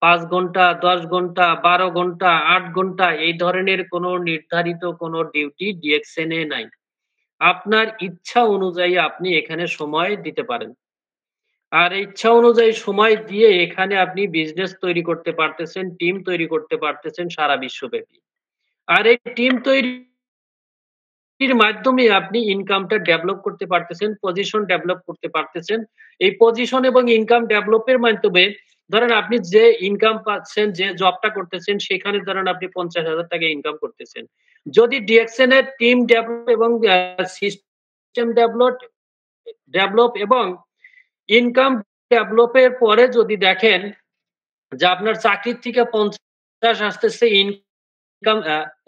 Speaker 1: ৫ ঘন্টা, ১০ ঘন্টা, ১২ ঘন্টা, ৮ ঘন্টা এই ধরনের কোনো নির্ধারিত কোনো ডিউটি ডিএক্সএন এ নাই। আপনার ইচ্ছা অনুযায়ী আপনি এখানে সময় দিতে পারেন। আর ইচ্ছা অনুযায়ী সময় দিয়ে এখানে আপনি বিজনেস তৈরি করতে পারতেছেন, টিম তৈরি করতে পারতেছেন সারা বিশ্বব্যাপী। আর এই টিম তৈরির মাধ্যমে আপনি ইনকামটা ডেভেলপ করতে পারতেছেন, পজিশন ডেভেলপ করতে পারতেছেন। এই পজিশন এবং ইনকাম ডেভেলপের মাধ্যমে ধরেন আপনি যে ইনকাম পাচ্ছেন, যে জবটা করতেছেন সেখানে ধরেন আপনি ৳৫০,০০০ ইনকাম করতেছেন। যদি ডিএক্সএন এর টিম ডেভেলপ এবং সিস্টেম ডেভেলপ এবং ইনকাম ডেভেলপ এর পরে যদি দেখেন যে আপনার চাকরির থেকে আসতেছে ইনকাম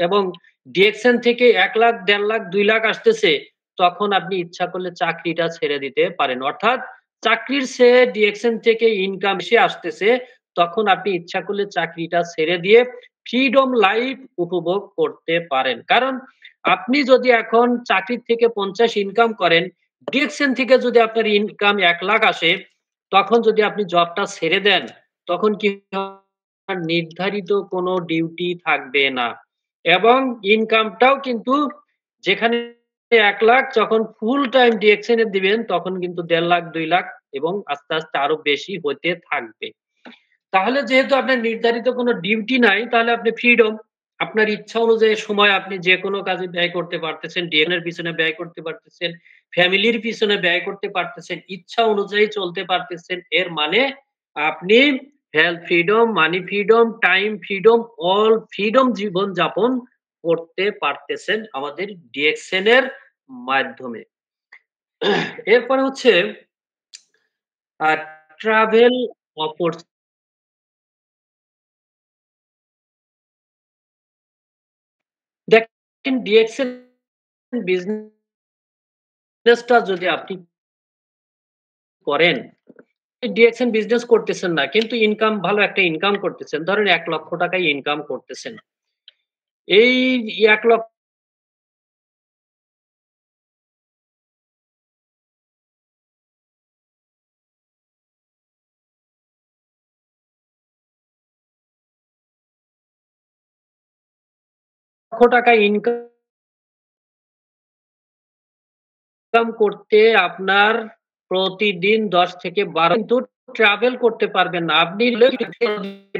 Speaker 1: এবং ডিএক্সএন থেকে ১,০০,০০০, ১,৫০,০০০, ২,০০,০০০ আসতেছে, তখন আপনি ইচ্ছা করলে চাকরিটা ছেড়ে দিতে পারেন। অর্থাৎ চাকরির চেয়ে ডিএক্সএন থেকে ইনকাম বেশি আসতেছে, তখন আপনি ইচ্ছা করলে চাকরিটা ছেড়ে দিয়ে ফ্রিডম লাইফ উপভোগ করতে পারেন। কারণ আপনি যদি এখন চাকরির থেকে ৫০ ইনকাম করেন, ডিএক্সএন থেকে যদি আপনার ইনকাম ১,০০,০০০ আসে, তখন যদি আপনি জবটা ছেড়ে দেন, তখন কি নির্ধারিত কোনো ডিউটি থাকবে না। এবং ইনকামটাও কিন্তু যেখানে ১,০০,০০০ যখন ফুল টাইম ডিএক্সএন এ দিবেন, তখন কিন্তু ১,৫০,০০০, ২,০০,০০০ এবং আস্তে, আস্তে আরো বেশি হতে থাকবে। তাহলে যেহেতু আপনার নির্ধারিত কোনো ডিউটি নাই, তাহলে আপনি ফ্রিডম। আপনার ইচ্ছা অনুযায়ী সময় আপনি যেকোনো কাজে ব্যয় করতে পারতেছেন। ডিএন এর পিছনে ব্যয় করতে পারতেছেন, ফ্যামিলির পিছনে ব্যয় করতে পারতেছেন, ইচ্ছা অনুযায়ী চলতে পারতেছেন। এর মানে আপনি health freedom, money freedom, time freedom, all freedom জীবনযাপন করতে পারতেছেন আমাদের ডিএক্সএন এর মাধ্যমে। এরপরে হচ্ছে আ ট্রাভেল অপর দেখেন ডিএক্সএল বিজনেসটা যদি আপনি করেন, ডিএক্সএন বিজনেস করতেছেন না। কিন্তু ইনকাম ভালো একটা ইনকাম করতেছেন। ধরেন ৳১,০০,০০০ ইনকাম করতেছেন। এই ৳১,০০,০০০ ইনকাম করতে আপনার প্রতিদিন ১০ থেকে ১২ কিন্তু ট্রাভেল করতে পারবেন না। আপনি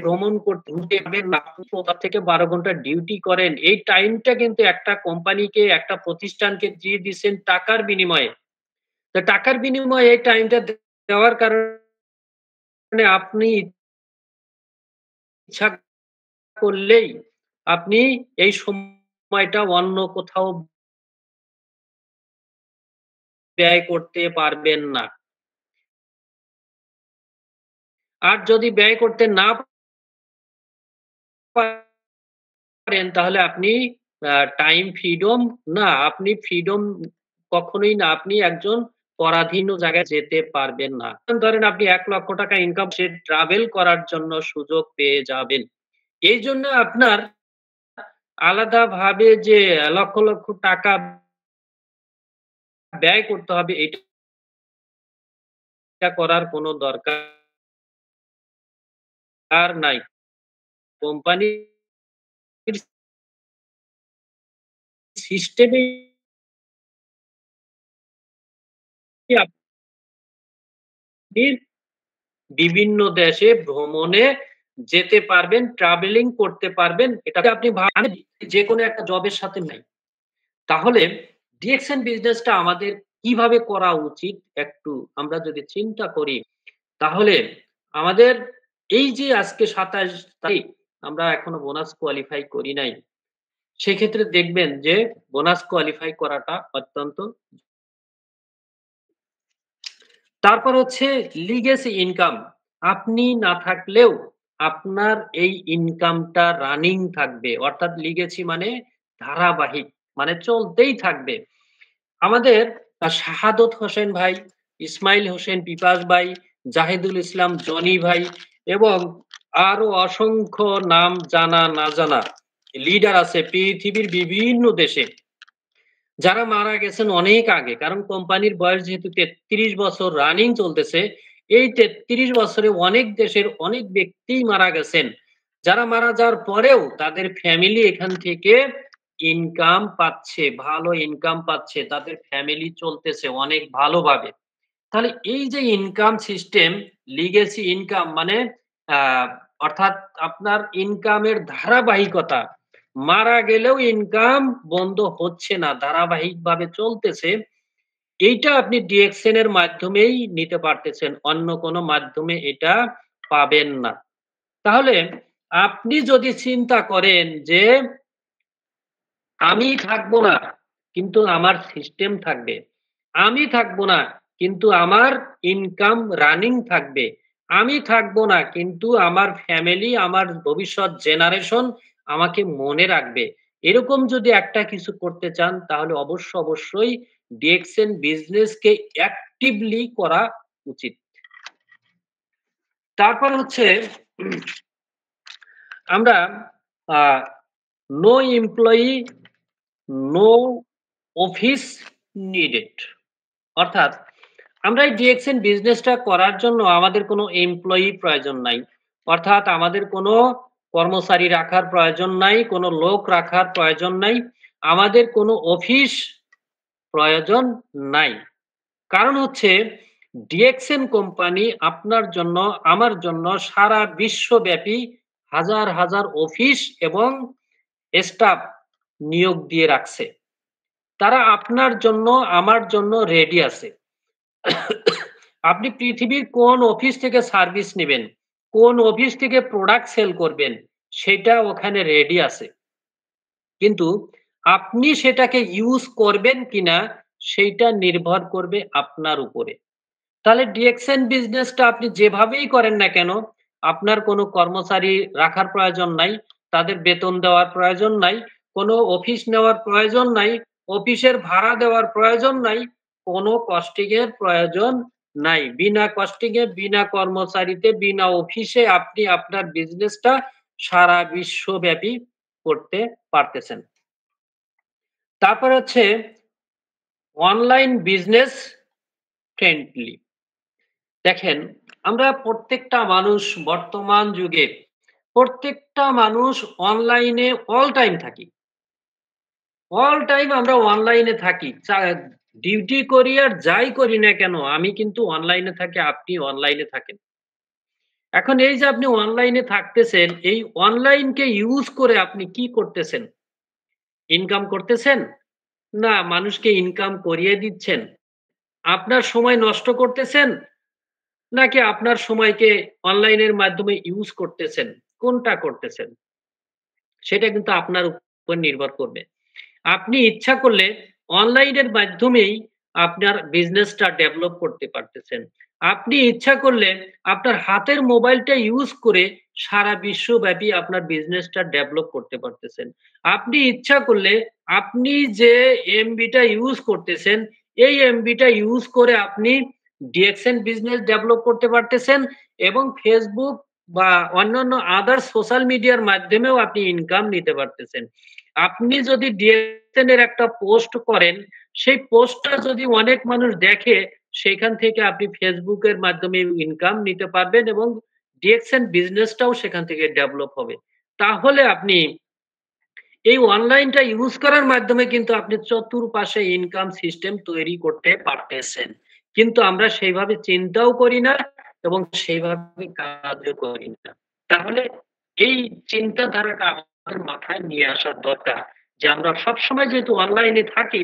Speaker 1: ভ্রমণ করতে ঘুরতে পারবেন না। আপনি ১০ থেকে ১২ ঘন্টা ডিউটি করেন। এই টাইমটা কিন্তু একটা কোম্পানিকে, একটা প্রতিষ্ঠানকে দিয়ে দিচ্ছেন টাকার বিনিময়ে। তো টাকার বিনিময়ে এই টাইমটা দেওয়ার কারণে আপনি ইচ্ছা করলেই আপনি এই সময়টা অন্য কোথাও ব্যয় করতে পারবেন না। আর যদি ব্যয় করতে না পারেন তাহলে আপনি টাইম ফ্রিডম না, আপনি ফ্রিডম কখনোই না। আপনি একজন পরাধীন জায়গায় যেতে পারবেন না। ধরেন আপনি ৳১,০০,০০০ ইনকাম সে ট্রাভেল করার জন্য সুযোগ পেয়ে যাবেন। এইজন্য আপনার আলাদাভাবে যে লক্ষ, লক্ষ টাকা ব্যয় করতে হবে এটা করার কোনো দরকার নাই। কোম্পানির সিস্টেমেই আপনি বিভিন্ন দেশে ভ্রমণে যেতে পারবেন, ট্রাভেলিং করতে পারবেন। এটা আপনি যেকোনো একটা জবের সাথে নাই। তাহলে ডিএক্সএন বিজনেসটা আমাদের কিভাবে করা উচিত একটু আমরা যদি চিন্তা করি, তাহলে আমাদের এই যে আজকে ২৭ তারিখ আমরা এখনো বোনাস কোয়ালিফাই করি নাই। সেক্ষেত্রে দেখবেন যে বোনাস কোয়ালিফাই করাটা অত্যন্ত তারপর হচ্ছে লিগেসি ইনকাম। আপনি না থাকলেও আপনার এই ইনকামটা রানিং থাকবে। অর্থাৎ লিগেসি মানে ধারাবাহিক, মানে চলতেই থাকবে। আমাদের শাহাদত হোসেন ভাই, ইসমাইল হোসেন পিপাস ভাই, জাহিদুল ইসলাম জনি ভাই এবং আরো অসংখ্য নাম জানা না জানা লিডার আছে পৃথিবীর বিভিন্ন দেশে। যারা মারা গেছেন অনেক আগে। কারণ কোম্পানির বয়স যেহেতু ৩৩ বছর রানিং চলতেছে, এই ৩৩ বছরে অনেক দেশের অনেক ব্যক্তিই মারা গেছেন। যারা মারা যাওয়ার পরেও তাদের ফ্যামিলি এখান থেকে ইনকাম পাচ্ছে, ভালো ইনকাম পাচ্ছে। তাদের ফ্যামিলি চলতেছে অনেক ভালোভাবে। তাহলে এই যে ইনকাম সিস্টেম, লিগেসি ইনকাম মানে আ অর্থাৎ আপনার ইনকামের ধারাবাহিকতা। মারা গেলেও ইনকাম বন্ধ হচ্ছে না, ধারাবাহিকভাবে চলতেছে। এইটা আপনি ডিএক্সএন এর মাধ্যমেই নিতে পারতেছেন। অন্য কোনো মাধ্যমে এটা পাবেন না। তাহলে আপনি যদি চিন্তা করেন যে আমি থাকবো না, কিন্তু আমার সিস্টেম থাকবে। আমি থাকবো না, কিন্তু আমার ইনকাম রানিং থাকবে। আমি থাকবো না কিন্তু আমার ফ্যামিলি, আমার ভবিষ্যৎ জেনারেশন আমাকে মনে রাখবে। এরকম যদি একটা কিছু করতে চান তাহলে অবশ্যই ডিএক্সএন বিজনেসকে অ্যাক্টিভলি করা উচিত। তারপর হচ্ছে উম, আমরা uh no employee, no office needed. অর্থাৎ আমরা এই ডিএক্সএন বিজনেসটা করার জন্য আমাদের কোনো এমপ্লয়ি প্রয়োজন নাই। অর্থাৎ আমাদের কোনো কর্মচারী রাখার প্রয়োজন নাই, কোনো লোক রাখার প্রয়োজন নাই। আমাদের কোনো অফিস প্রয়োজন নাই। কারণ হচ্ছে ডিএক্সএন কোম্পানি আপনার জন্য, আমার জন্য সারা বিশ্বব্যাপী হাজার অফিস এবং স্টাফ নিয়োগ দিয়ে রাখছে। তারা আপনার জন্য, আমার জন্য রেডি আছে। আপনি পৃথিবীর কোন অফিস থেকে সার্ভিস নিবেন, কোন অফিস থেকে প্রোডাক্ট সেল করবেন, সেটা ওখানে রেডি আছে। কিন্তু আপনি সেটাকে ইউজ করবেন কিনা সেইটা নির্ভর করবে আপনার উপরে। তাহলে ডিএক্সএন বিজনেসটা আপনি যেভাবেই করেন না কেন, আপনার কোনো কর্মচারী রাখার প্রয়োজন নাই, তাদের বেতন দেওয়ার প্রয়োজন নাই, কোনো অফিস নেওয়ার প্রয়োজন নাই, অফিসের ভাড়া দেওয়ার প্রয়োজন নাই, কোনো কস্টিং এর প্রয়োজন নাই। বিনা কস্টিং এ, বিনা কর্মচারীতে, বিনা অফিসে আপনি আপনার বিজনেসটা সারা বিশ্বব্যাপী করতে পারতেছেন। তারপর হচ্ছে অনলাইন বিজনেস ফ্রেন্ডলি। দেখেন, আমরা প্রত্যেকটা মানুষ বর্তমান যুগে প্রত্যেকটা মানুষ অনলাইনে অল টাইম থাকি। অল টাইম আমরা অনলাইনে থাকি। ডিউটি করি আর যাই করি না কেন আমি কিন্তু অনলাইনে থাকি, আপনি অনলাইনে থাকেন। এখন এই যে আপনি অনলাইনে থাকতেছেন, এই অনলাইনকে ইউজ করে আপনি কি করতেছেন? ইনকাম করতেছেন? না মানুষকে ইনকাম করিয়ে দিচ্ছেন? আপনার সময় নষ্ট করতেছেন? নাকি আপনার সময়কে অনলাইনের মাধ্যমে ইউজ করতেছেন? কোনটা করতেছেন? সেটা কিন্তু আপনার উপর নির্ভর করবে। আপনি ইচ্ছা করলে অনলাইনের মাধ্যমেই আপনার বিজনেসটা ডেভেলপ করতে পারতেছেন। আপনি ইচ্ছা করলে আপনার হাতের মোবাইলটা ইউজ করে সারা বিশ্বব্যাপী আপনার বিজনেসটা ডেভেলপ করতে পারতেছেন। আপনি ইচ্ছা করলে আপনি যে এমবিটা ইউজ করতেছেন, এই এমবিটা ইউজ করে আপনি ডিএক্সএন বিজনেস ডেভেলপ করতে পারতেছেন এবং Facebook বা অন্যান্য আদার সোশ্যাল মিডিয়ার মাধ্যমেও আপনি ইনকাম নিতে পারতেছেন। আপনি যদি ডিএক্সএন এর একটা পোস্ট করেন, সেই পোস্টটা যদি অনেক মানুষ দেখে, সেখান থেকে আপনি Facebook এর মাধ্যমে ইনকাম নিতে পারবেন এবং ডিএক্সএন বিজনেসটাও সেখান থেকে ডেভেলপ হবে। তাহলে আপনি এই অনলাইনটা ইউজ করার মাধ্যমে কিন্তু আপনি চতুর্পাশে ইনকাম সিস্টেম তৈরি করতে পারতেছেন। কিন্তু আমরা সেইভাবে চিন্তাও করি না এবং সেইভাবে কাজও করি না। তাহলে এই চিন্তাধারাটা আমাদের মাথায় নিয়ে আসার দরকার যে আমরা সবসময় যেহেতু অনলাইনে থাকি,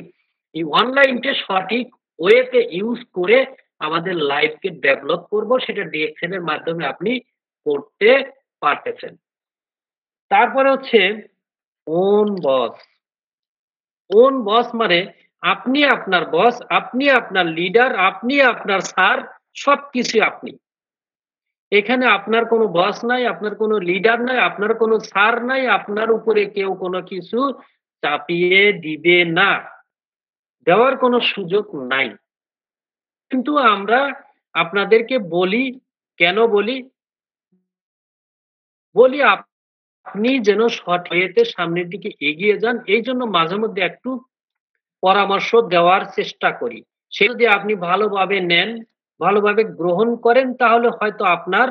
Speaker 1: এই অনলাইনটা সঠিক ওয়েতে ইউজ করে আমাদের লাইফকে ডেভেলপ করব সেটা ডিএক্সএন এর মাধ্যমে আপনি করতে পারতেছেন। তারপরে হচ্ছে ওন বস। ওন বস মানে আপনি আপনার বস, আপনি আপনার লিডার, আপনি আপনার স্যার, সবকিছু আপনি। এখানে আপনার কোনো বস নাই, আপনার কোনো লিডার নাই, আপনার কোনো স্যার নাই, আপনার উপরে কেউ কোনো কিছু চাপিয়ে দিবে না। দেওয়ার কোনো সুযোগ নাই। কিন্তু আমরা আপনাদেরকে বলি, কেন বলি? বলি আপনি যেন সৎ ওয়েতে সামনের দিকে এগিয়ে যান। এইজন্য মাঝে মধ্যে একটু পরামর্শ দেওয়ার চেষ্টা করি। সে যদি আপনি ভালোভাবে নেন, ভালোভাবে গ্রহণ করেন তাহলে হয়তো আপনার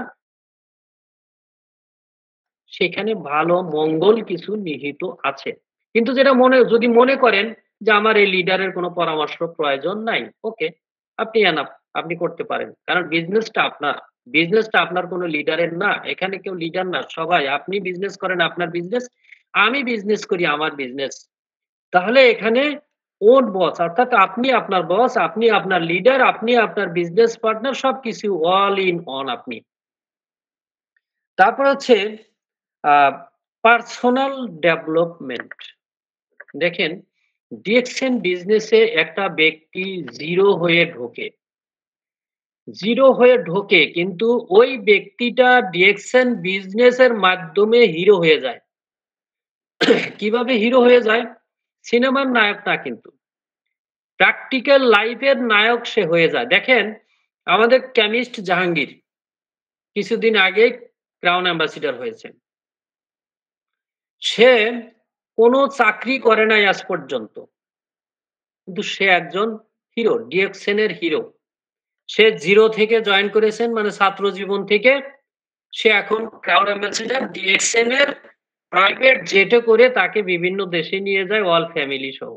Speaker 1: সেখানে ভালো মঙ্গল কিছু নিহিত আছে। কিন্তু যেটা যদি মনে করেন যে আমার এই লিডারের কোনো পরামর্শ প্রয়োজন নাই, ওকে আপনি এনাফ আপনি করতে পারেন। কারণ বিজনেসটা আপনার। বিজনেসটা আপনার কোনো লিডারের না। এখানে কেউ লিডার না। সবাই আপনি বিজনেস করেন আপনার বিজনেস, আমি বিজনেস করি আমার বিজনেস। তাহলে এখানে ওন বস অর্থাৎ আপনি আপনার বস, আপনি আপনার লিডার, আপনি আপনার বিজনেস পার্টনার সবকিছু অল ইন অন আপনি। তারপর হচ্ছে আ পার্সোনাল ডেভেলপমেন্ট। দেখেন ডিএক্সএন বিজনেসে একটা ব্যক্তি জিরো হয়ে ঢোকে। জিরো হয়ে ঢোকে কিন্তু ওই ব্যক্তিটা ডিরেকশন বিজনেসের মাধ্যমে হিরো হয়ে যায়। কিভাবে হিরো হয়ে যায়? সিনেমার নায়ক না কিন্তু। প্র্যাকটিক্যাল লাইফের নায়ক সে হয়ে যায়। দেখেন আমাদের কেমিস্ট জাহাঙ্গীর কিছুদিন আগেই ক্রাউন অ্যাম্বাসিডর হয়েছেন। সে কোনো চাকরি করে নাই আজ পর্যন্ত। কিন্তু সে একজন হিরো, ডিরেকশন এর হিরো। সে 0 থেকে জয়েন করেছেন মানে ছাত্র জীবন থেকে সে এখন ক্রাউন অ্যাম্বাসিডর ডিরেকশন এর প্রাইভেট জেটে করে তাকে বিভিন্ন দেশে নিয়ে যায় অল ফ্যামিলি সহ।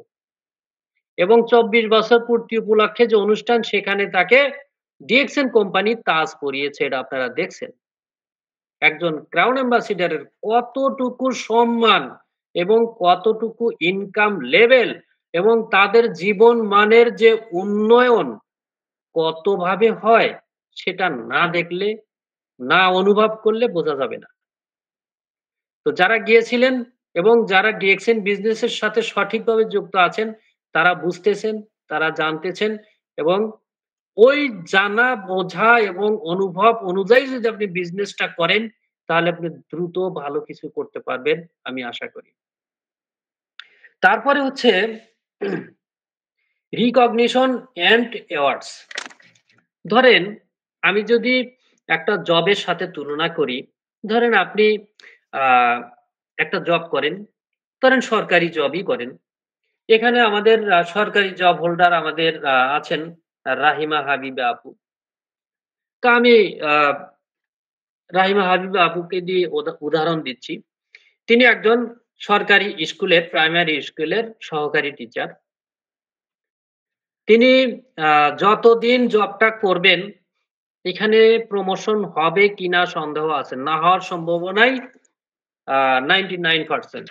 Speaker 1: এবং ২৪ বছর পূর্তি উপলক্ষে যে অনুষ্ঠান সেখানে তাকে ডিরেকশন কোম্পানি তাজ পরিয়েছে এটা আপনারা দেখছেন। একজন ক্রাউন অ্যাম্বাসিডরের কতটুকু সম্মান এবং কতটুকু ইনকাম লেভেল এবং তাদের জীবন মানের যে উন্নয়ন কতভাবে হয় সেটা না দেখলে, না অনুভব করলে বোঝা যাবে না। তো যারা গিয়েছিলেন এবং যারা ডিরেকশন বিজনেস এর সাথে সঠিকভাবে যুক্ত আছেন, তারা বুঝতেছেন, তারা জানতেছেন এবং ওই জানা, বোঝা এবং অনুভব অনুযায়ী যদি আপনি বিজনেসটা করেন, তাহলে আপনি দ্রুত ভালো কিছু করতে পারবেন, আমি আশা করি। তারপরে হচ্ছে রিকগনিশন অ্যান্ড অ্যাওয়ার্ডস। ধরেন আমি যদি একটা জবের সাথে তুলনা করি, ধরেন আপনি আ একটা জব করেন, ধরেন সরকারি জবই করেন। এখানে আমাদের সরকারি জব হোল্ডার আমাদের আছেন রাহিমা হাবিবা আপু। তো আমি আ রাহিমা হাবিবা আপুকে দিয়ে উদাহরণ দিচ্ছি। তিনি একজন সরকারি স্কুলের প্রাইমারি স্কুলের সহকারী টিচার। তিনি আ যতদিন জবটা করবেন এখানে প্রমোশন হবে কিনা সন্দেহ আছে। না হওয়ার সম্ভাবনাই আ 99%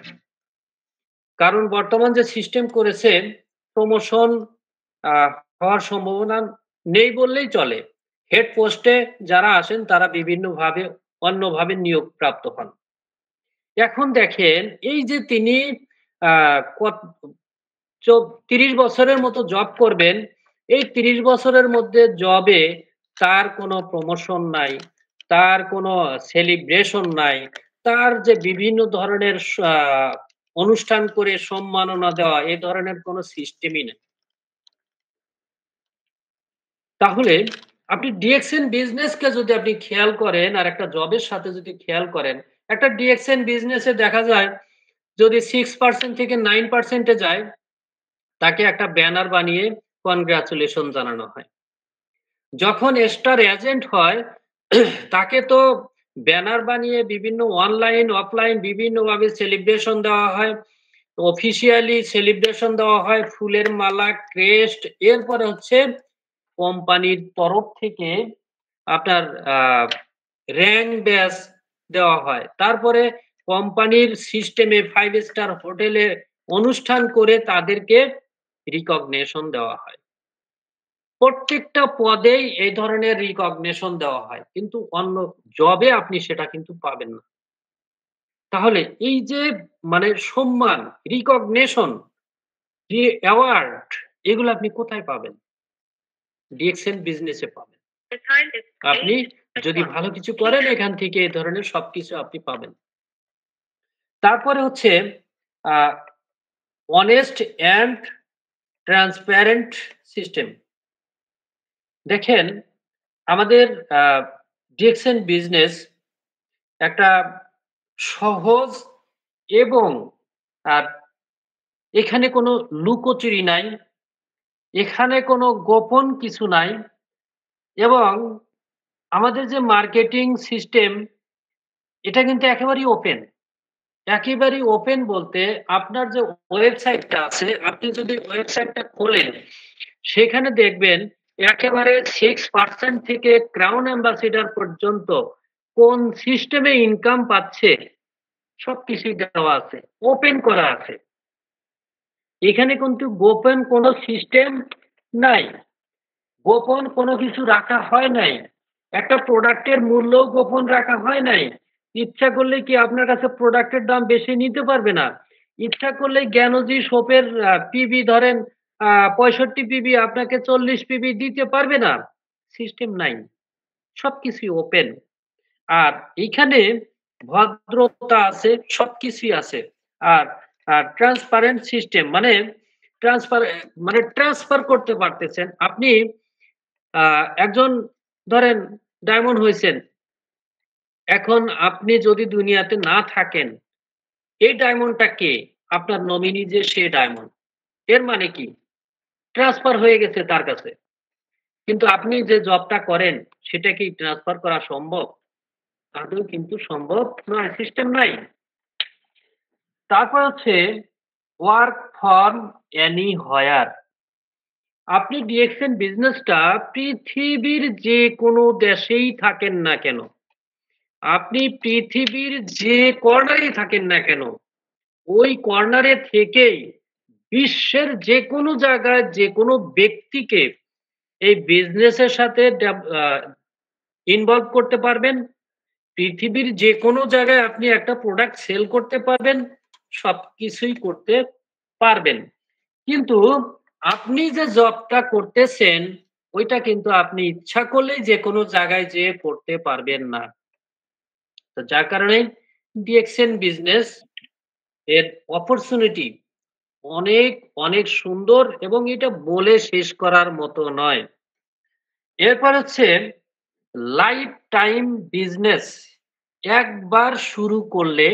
Speaker 1: কারণ বর্তমান যে সিস্টেম করেছে প্রমোশন আ হওয়ার সম্ভাবনা নেই বললেই চলে। হেড পোস্টে যারা আসেন তারা বিভিন্নভাবে অন্যভাবে নিয়োগপ্রাপ্ত হন। এখন দেখেন এই যে তিনি আ কত ৩০ বছরের মতো জব করবেন। এই ৩০ বছরের মধ্যে জবে তার কোনো প্রমোশন নাই, তার কোনো সেলিব্রেশন নাই। তার যে বিভিন্ন ধরনের অনুষ্ঠান করে সম্মাননা দেওয়া এ ধরনের কোনো সিস্টেমই নাই। তাহলে আপনি ডিএক্সএন বিজনেসকে যদি আপনি খেয়াল করেন আর একটা জবের সাথে যদি খেয়াল করেন, একটা ডিএক্সএন বিজনেসে দেখা যায় যদি 6% থেকে 9% এ যায়, তাকে একটা ব্যানার বানিয়ে কনগ্রাচুলেশন জানানো হয়। যখন স্টার এজেন্ট হয় তাকে তো ব্যানার বানিয়ে বিভিন্ন অনলাইন, অফলাইন বিভিন্নভাবে সেলিব্রেশন দেওয়া হয়। অফিসিয়ালি সেলিব্রেশন দেওয়া হয়, ফুলের মালা, ক্রেস্ট এরপরে হচ্ছে কোম্পানির তরফ থেকে আপনার আ র‍্যাংক ব্যাজ দেওয়া হয়। তারপরে কোম্পানির সিস্টেমে 5 স্টার হোটেলে অনুষ্ঠান করে তাদেরকে রিকগনিশন দেওয়া হয়। প্রত্যেকটা পদেই এই ধরনের রিকগনিশন দেওয়া হয়। কিন্তু অন্য জবে আপনি সেটা কিন্তু পাবেন না। তাহলে এই যে মানে সম্মান, রিকগনিশন, যে অ্যাওয়ার্ড এগুলো আপনি কোথায় পাবেন? ডিএক্সএন বিজনেসে পাবেন। আপনি যদি ভালো কিছু করেন এখান থেকে এ ধরনের সবকিছু আপনি পাবেন। তারপরে হচ্ছে আ অনেস্ট অ্যান্ড ট্রান্সপারেন্ট সিস্টেম। দেখেন আমাদের আ ডিএক্সএন বিজনেস একটা সহজ এবং আর এখানে কোনো লুকোচুরি নাই, এখানে কোনো গোপন কিছু নাই এবং আমাদের যে মার্কেটিং সিস্টেম এটা কিন্তু একেবারেই ওপেন। একেবারেই ওপেন বলতে আপনার যে ওয়েবসাইটটা আছে, আপনি যদি ওয়েবসাইটটা খোলেন, সেখানে দেখবেন একেবারে 6% থেকে ক্রাউন অ্যাম্বাসিডর পর্যন্ত কোন সিস্টেমে ইনকাম পাচ্ছে সবকিছুই দেওয়া আছে। ওপেন করা আছে। এখানে কিন্তু গোপন কোনো সিস্টেম নাই। গোপন কোনো কিছু রাখা হয় নাই। একটা প্রোডাক্টের মূল্যও গোপন রাখা হয় নাই। ইচ্ছা করলে কি আপনার কাছে প্রোডাক্টের দাম বেশি নিতে পারবে না। ইচ্ছা করলেই জ্ঞানজি সোপের পিবি ধরেন ৬৫ পিবি আপনাকে ৪০ পিবি দিতে পারবে না। সিস্টেম নাই। সবকিছুই ওপেন। আর এইখানে ভদ্রতা আছে, সবকিছুই আছে। আর ট্রান্সপারেন্ট সিস্টেম মানে ট্রান্সফার ট্রান্সফার করতে পারতেছেন। আপনি একজন ধরেন ডায়মন্ড হইছেন। এখন আপনি যদি দুনিয়াতে না থাকেন, এই ডায়মন্ডটা কে? আপনার নমিনি যে সে ডায়মন্ড। এর মানে কি? ট্রান্সফার হয়ে গেছে তার কাছে। কিন্তু আপনি যে জবটা করেন সেটা কি ট্রান্সফার করা সম্ভব? আদৌ কিন্তু সম্ভব নয়, সিস্টেম নাই। তারপর হচ্ছে ওয়ার্ক ফ্রম এনিহোয়ার। আপনি ডিএক্সএন বিজনেসটা পৃথিবীর যেকোনো দেশেই থাকেন না কেন, আপনি পৃথিবীর যে কর্নারেই থাকেন না কেন, ওই কর্নারে থেকেই বিশ্বের যেকোনো জায়গায় যেকোনো ব্যক্তিকে এই বিজনেসের সাথে ইনভলভ করতে পারবেন। পৃথিবীর যেকোনো জায়গায় আপনি একটা প্রোডাক্ট সেল করতে পারবেন, সবকিছুই করতে পারবেন। কিন্তু আপনি যে জবটা করতেছেন, ওইটা কিন্তু আপনি ইচ্ছা করলেই যেকোনো জায়গায় যেয়ে করতে পারবেন না। তো যার কারণে ডিএক্সএন বিজনেস এর অপরচুনিটি অনেক, অনেক সুন্দর এবং এটা বলে শেষ করার মতো নয়। এরপর হচ্ছে লাইফ টাইম বিজনেস। একবার শুরু করলে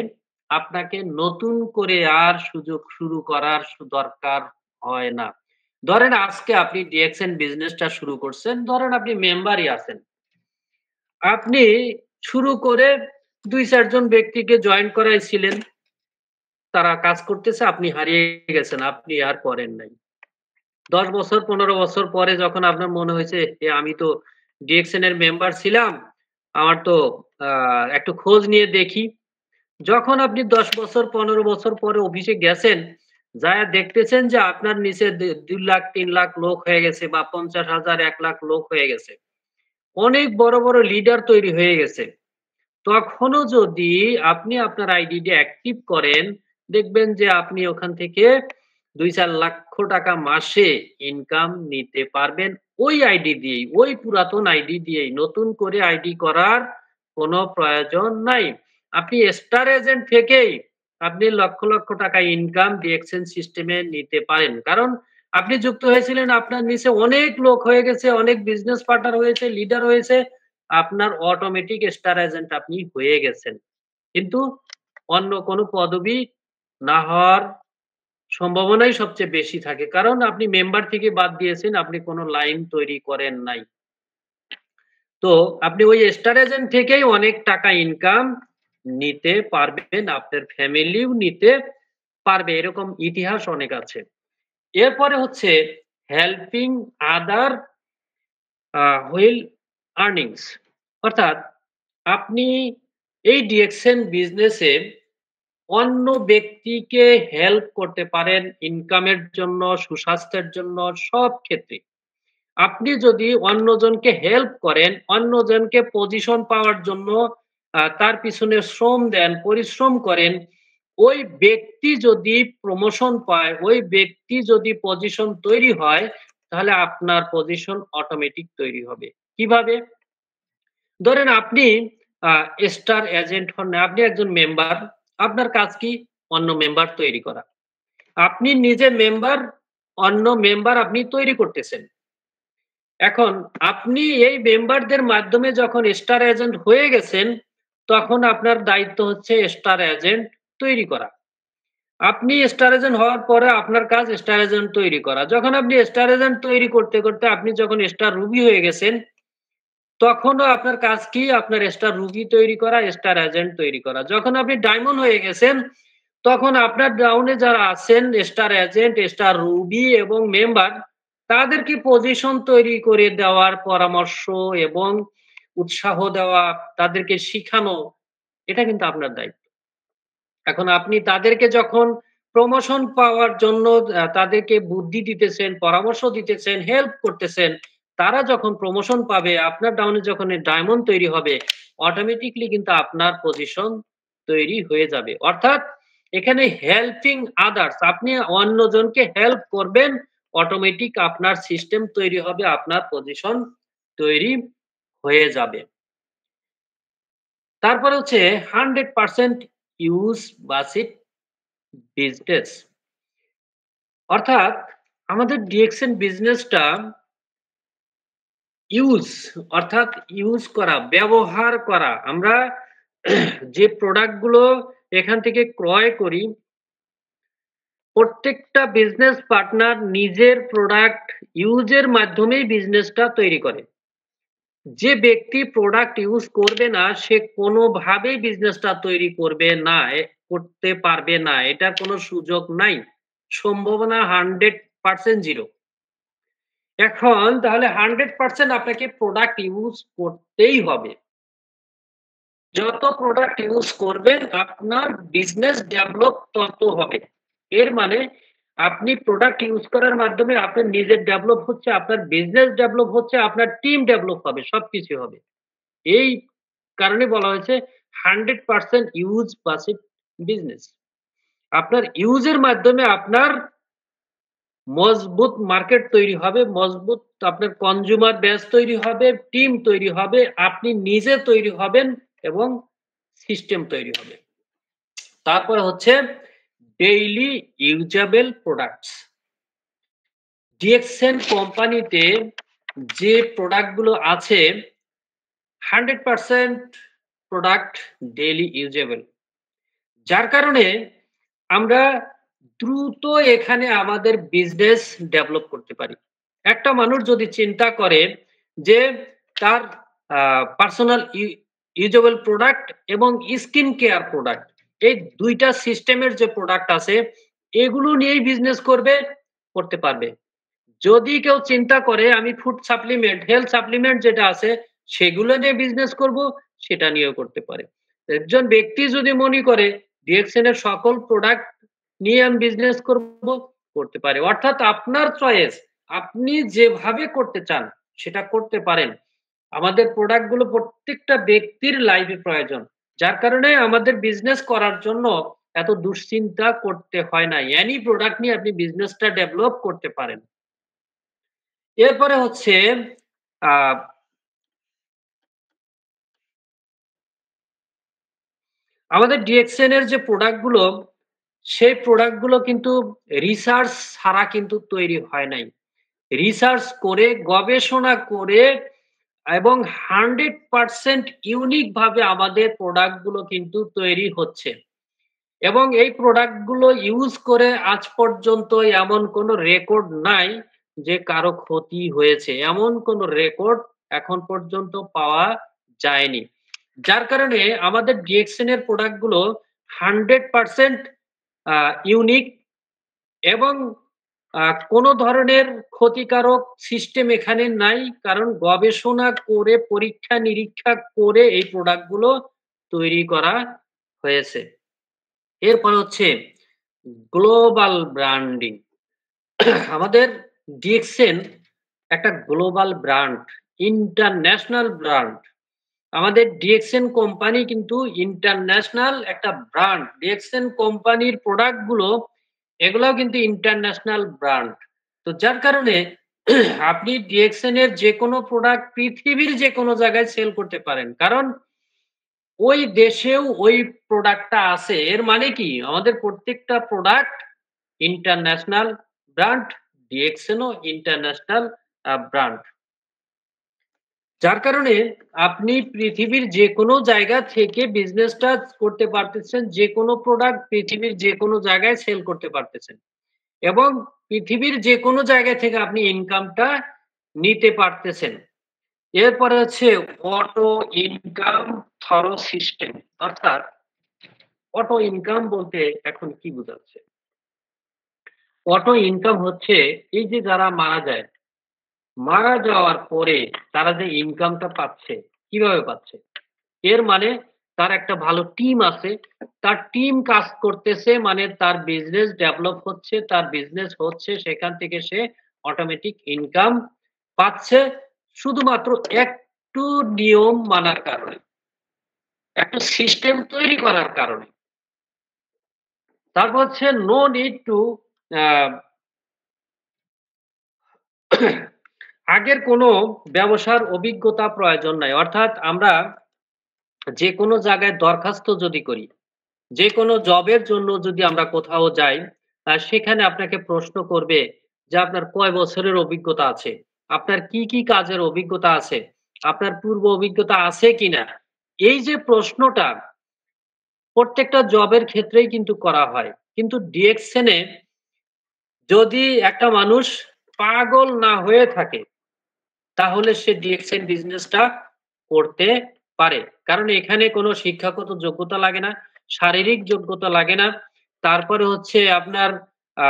Speaker 1: আপনাকে নতুন করে আর সুযোগ শুরু করার দরকার হয় না। ধরেন আজকে আপনি ডিএক্সএন বিজনেসটা শুরু করছেন, ধরেন আপনি মেম্বারই আছেন। আপনি শুরু করে ২-৪ জন ব্যক্তিকে জয়েন করাইছিলেন। তারা কাজ করতেছে, আপনি হারিয়ে গেছেন। আপনি আর করেন নাই। ১০ বছর ১৫ বছর পরে যখন আপনার মনে হয়েছে, আমি তো ডিএক্সএন এর মেম্বার ছিলাম। আমার তো আ একটু খোঁজ নিয়ে দেখি। যখন আপনি ১০ বছর ১৫ বছর পরে অফিসে গেছেন, যায়া দেখতেছেন যে আপনার নিচে ২ লাখ ৩ লাখ লোক হয়ে গেছে বা ৫০,০০০ ১ লাখ লোক হয়ে গেছে। অনেক বড়, বড় লিডার তৈরি হয়ে গেছে। তখনও যদি আপনি আপনার আইডিটা অ্যাক্টিভ করেন, দেখবেন যে আপনি ওখান থেকে ২-৪ লাখ টাকা মাসে ইনকাম নিতে পারবেন ওই আইডি দিয়েই, ওই পুরাতন আইডি দিয়েই। নতুন করে আইডি করার কোনো প্রয়োজন নাই। আপনি স্টার এজেন্ট থেকেই আপনি লক্ষ, লক্ষ টাকা ইনকাম ডিএক্সচেঞ্জ সিস্টেমে নিতে পারেন। কারণ আপনি যুক্ত হয়েছিলেন, আপনার নিচে অনেক লোক হয়ে গেছে, অনেক বিজনেস পার্টনার হয়েছে, লিডার হয়েছে। আপনার অটোমেটিক স্টার এজেন্ট আপনি হয়ে গেছেন। কিন্তু অন্য কোনো পদবি না হওয়ার সম্ভাবনাই সবচেয়ে বেশি থাকে। কারণ আপনি মেম্বার থেকে বাদ দিয়েছেন, আপনি কোনো লাইন তৈরি করেন নাই। তো আপনি ওই স্টার এজেন্ট থেকেই অনেক টাকা ইনকাম নিতে পারবেন, আপনার ফ্যামিলিও নিতে পারবে। এরকম ইতিহাস অনেক আছে। এরপরে হচ্ছে হেল্পিং আদার হুইল আর্নিংস। অর্থাৎ আপনি এই ডিএক্সএন বিজনেসে অন্য ব্যক্তিকে হেল্প করতে পারেন ইনকামের জন্য, সুস্বাস্থ্যের জন্য, সব ক্ষেত্রে। আপনি যদি অন্যজনকে হেল্প করেন, অন্যজনকে পজিশন পাওয়ার জন্য তার পিছনে শ্রম দেন, পরিশ্রম করেন, ওই ব্যক্তি যদি প্রমোশন পায়, ওই ব্যক্তি যদি পজিশন তৈরি হয়, তাহলে আপনার পজিশন অটোমেটিক তৈরি হবে। কিভাবে? ধরেন আপনি আ স্টার এজেন্ট হন না, আপনি একজন মেম্বার। আপনার কাজ কি? অন্য মেম্বার তৈরি করা। আপনি নিজে মেম্বার, অন্য মেম্বার আপনি তৈরি করতেছেন। এখন আপনি এই মেম্বারদের মাধ্যমে যখন স্টার এজেন্ট হয়ে গেছেন, তখন আপনার দায়িত্ব হচ্ছে স্টার এজেন্ট তৈরি করা। আপনি স্টার এজেন্ট হওয়ার পরে আপনার কাজ স্টার এজেন্ট তৈরি করা। যখন আপনি স্টার এজেন্ট তৈরি করতে, করতে আপনি যখন স্টার রুবি হয়ে গেছেন, তখনও আপনার কাজ কি? আপনার স্টার রুবি তৈরি করা, স্টার এজেন্ট তৈরি করা। যখন আপনি ডায়মন্ড হয়ে গেছেন, তখন আপনার ডাউনে যারা আছেন স্টার এজেন্ট, স্টার রুবি এবং মেম্বার, তাদেরকে পজিশন তৈরি করে দেওয়ার পরামর্শ এবং উৎসাহ দেওয়া, তাদেরকে শিখানো, এটা কিন্তু আপনার দায়িত্ব। এখন আপনি তাদেরকে যখন প্রমোশন পাওয়ার জন্য তাদেরকে বুদ্ধি দিতেছেন, পরামর্শ দিতেছেন, হেল্প করতেছেন, তারা যখন প্রমোশন পাবে, আপনার ডাউনে যখন ডায়মন্ড তৈরি হবে, অটোমেটিক্যালি কিন্তু আপনার পজিশন তৈরি হয়ে যাবে। অর্থাৎ এখানে হেল্পিং আদার্স, আপনি অন্যজনকে হেল্প করবেন, অটোমেটিক আপনার সিস্টেম তৈরি হবে, আপনার পজিশন তৈরি হয়ে যাবে। তারপরে হচ্ছে 100% ইউজ বাসিট বিজনেস। অর্থাৎ আমাদের ডিএক্সএন বিজনেসটা ইউজ অর্থাৎ ইউজ করা, ব্যবহার করা। আমরা যে প্রোডাক্ট গুলো এখান থেকে ক্রয় করি, প্রত্যেকটা বিজনেস পার্টনার নিজের প্রোডাক্ট ইউজের মাধ্যমেই বিজনেসটা তৈরি করে। যে ব্যক্তি প্রোডাক্ট ইউজ করবে না, সে কোনোভাবেই বিজনেসটা তৈরি করবে না, করতে পারবে না। এটার কোনো সুযোগ নাই। সম্ভাবনা 100% 0। এখন তাহলে 100% আপনাকে প্রোডাক্ট ইউজ করতেই হবে। যত প্রোডাক্ট ইউজ করবেন আপনার বিজনেস ডেভেলপ তত হবে। এর মানে আপনি প্রোডাক্ট ইউজ করার মাধ্যমে আপনার নিজের ডেভেলপ হচ্ছে, আপনার বিজনেস ডেভেলপ হচ্ছে, আপনার টিম ডেভেলপ হবে, সবকিছু হবে। এই কারণে বলা হয়েছে 100% ইউজ বাসিট বিজনেস। আপনার ইউজের মাধ্যমে আপনার মজবুত মার্কেট তৈরি হবে, মজবুত আপনার কনজিউমার বেস তৈরি হবে, টিম তৈরি হবে, আপনি নিজে তৈরি হবেন এবং সিস্টেম তৈরি হবে। তারপরে হচ্ছে ডেইলি ইউজেবল প্রোডাক্টস। ডিএক্সএন কোম্পানিতে যে প্রোডাক্ট গুলো আছে 100% প্রোডাক্ট ডেইলি ইউজেবল। যার কারণে আমরা দ্রুত এখানে আমাদের বিজনেস ডেভেলপ করতে পারি। একটা মানুষ যদি চিন্তা করে যে তার পার্সোনাল ইউজেবল প্রোডাক্ট এবং স্কিন কেয়ার প্রোডাক্ট, এই ২ টা সিস্টেমের যে প্রোডাক্ট আছে এগুলো নিয়েই বিজনেস করতে পারবে। যদি কেউ চিন্তা করে আমি ফুড সাপ্লিমেন্ট, হেলথ সাপ্লিমেন্ট যেটা আছে সেগুলো নিয়ে বিজনেস করব, সেটা নিয়েও করতে পারে। একজন ব্যক্তি যদি মনে করে ডিএক্সএন এর সকল প্রোডাক্ট নিয়ে আমি বিজনেস করব, করতে পারে। অর্থাৎ আপনার চয়েস। আপনি যেভাবে করতে চান সেটা করতে পারেন। আমাদের প্রোডাক্ট গুলো প্রত্যেকটা ব্যক্তির লাইফে প্রয়োজন। যার কারণে আমাদের বিজনেস করার জন্য এত দুশ্চিন্তা করতে হয় না। এনি প্রোডাক্ট নিয়ে আপনি বিজনেসটা ডেভেলপ করতে পারেন। এরপরে হচ্ছে আ আমাদের ডিএক্সএন এর যে প্রোডাক্ট গুলো, সেই প্রোডাক্ট গুলো কিন্তু রিসার্চ ছাড়া কিন্তু তৈরি হয় নাই। রিসার্চ করে, গবেষণা করে এবং 100% ইউনিক ভাবে আমাদের প্রোডাক্ট গুলো কিন্তু তৈরি হচ্ছে। এবং এই প্রোডাক্ট গুলো ইউজ করে আজ পর্যন্ত এমন কোনো রেকর্ড নাই যে কারো ক্ষতি হয়েছে। এমন কোনো রেকর্ড এখন পর্যন্ত পাওয়া যায়নি। যার কারণে আমাদের ডিএক্সএন এর প্রোডাক্ট গুলো 100% আ ইউনিক এবং কোনো ধরনের ক্ষতিকারক সিস্টেম এখানে নাই। কারণ গবেষণা করে, পরীক্ষা-নিরীক্ষা করে এই প্রোডাক্ট গুলো তৈরি করা হয়েছে। এরপরে হচ্ছে গ্লোবাল ব্র্যান্ডিং। আমাদের ডিএক্সএন একটা গ্লোবাল ব্র্যান্ড, ইন্টারন্যাশনাল ব্র্যান্ড। আমাদের ডিএক্সএন কোম্পানি কিন্তু ইন্টারন্যাশনাল একটা ব্র্যান্ড। ডিএক্সএন কোম্পানির প্রোডাক্ট গুলো এগুলাও কিন্তু ইন্টারন্যাশনাল ব্র্যান্ড। তো যার কারণে আপনি ডিএক্সএন এর যেকোনো প্রোডাক্ট পৃথিবীর যেকোনো জায়গায় সেল করতে পারেন। কারণ ওই দেশেও ওই প্রোডাক্টটা আছে। এর মানে কি? আমাদের প্রত্যেকটা প্রোডাক্ট ইন্টারন্যাশনাল ব্র্যান্ড, ডিএক্সএন ও ইন্টারন্যাশনাল ব্র্যান্ড। যার কারণে আপনি পৃথিবীর যেকোনো জায়গা থেকে বিজনেসটা করতে পারতেছেন। যেকোনো প্রোডাক্ট পৃথিবীর যেকোনো জায়গায় সেল করতে পারতেছেন। এবং পৃথিবীর যেকোনো জায়গা থেকে আপনি ইনকামটা নিতে পারতেছেন। এরপরে হচ্ছে অটো ইনকাম থ্রো সিস্টেম। অর্থাৎ অটো ইনকাম বলতে এখন কি বোঝাচ্ছে? অটো ইনকাম হচ্ছে এই যে যারা মারা যায়, মারা যাওয়ার পরে তারা যে ইনকামটা পাচ্ছে, কিভাবে পাচ্ছে? এর মানে তার একটা ভালো টিম আছে। তার টিম কাজ করতেছে মানে তার বিজনেস ডেভেলপ হচ্ছে, তার বিজনেস হচ্ছে সেখান থেকে সে অটোমেটিক ইনকাম পাচ্ছে শুধুমাত্র একটু নিয়ম মানার কারণে। একটা সিস্টেম তৈরি করার কারণে। তারপর হচ্ছে নো নিড টু আ আগের কোনো ব্যবসার অভিজ্ঞতা প্রয়োজন নাই। অর্থাৎ আমরা যেকোনো জায়গায় দরখাস্ত যদি করি, যেকোনো জবের জন্য যদি আমরা কোথাও যাই, সেখানে আপনাকে প্রশ্ন করবে যে, "আপনার কয় বছরের অভিজ্ঞতা আছে? আপনার কি কাজের অভিজ্ঞতা আছে? আপনার পূর্ব অভিজ্ঞতা আছে কিনা?" এই যে প্রশ্নটা প্রত্যেকটা জবের ক্ষেত্রেই কিন্তু করা হয়। কিন্তু ডিএকশন এ যদি একটা মানুষ পাগল না হয়ে থাকে, তাহলে সে ডিএকশন বিজনেসটা করতে পারে। কারণ এখানে কোনো শিক্ষাগত যোগ্যতা লাগে না, শারীরিক যোগ্যতা লাগে না। তারপরে হচ্ছে আপনার আ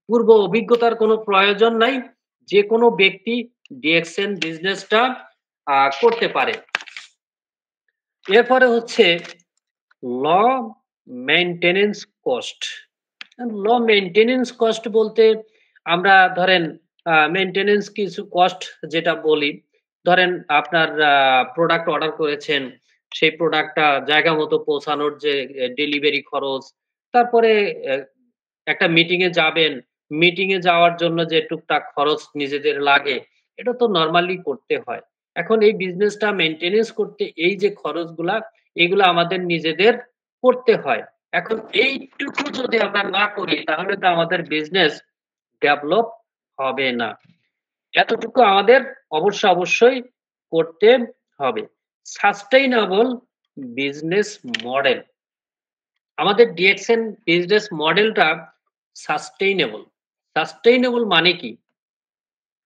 Speaker 1: পূর্ব অভিজ্ঞতার কোনো প্রয়োজন নাই। যেকোনো ব্যক্তি ডিএকশন বিজনেসটা করতে পারে। এরপরে হচ্ছে ল মেইনটেন্যান্স কস্ট। ল মেইনটেন্যান্স কস্ট বলতে আমরা ধরেন মেইনটেন্যান্স কিছু কস্ট যেটা বলি, ধরেন আপনার প্রোডাক্ট অর্ডার করেছেন, সেই প্রোডাক্টটা জায়গা মতো পৌঁছানোর যে ডেলিভারি খরচ, তারপরে এ একটা মিটিং এ যাবেন, মিটিং এ যাওয়ার জন্য যে টুকটাক খরচ নিজেদের লাগে, এটা তো নরমালি করতে হয়। এখন এই বিজনেসটা মেইনটেন্যান্স করতে এই যে খরচগুলা, এগুলা আমাদের নিজেদের করতে হয়। এখন এইটুকু যদি আমরা না করি তাহলে তো আমাদের বিজনেস ডেভেলপ হবে না। এতটুকু আমাদের অবশ্যই করতে হবে। Sustainable business model. আমাদের ডিএক্সএন বিজনেস মডেলটা সাস্টেইনেবল। সাস্টেইনেবল মানে কি?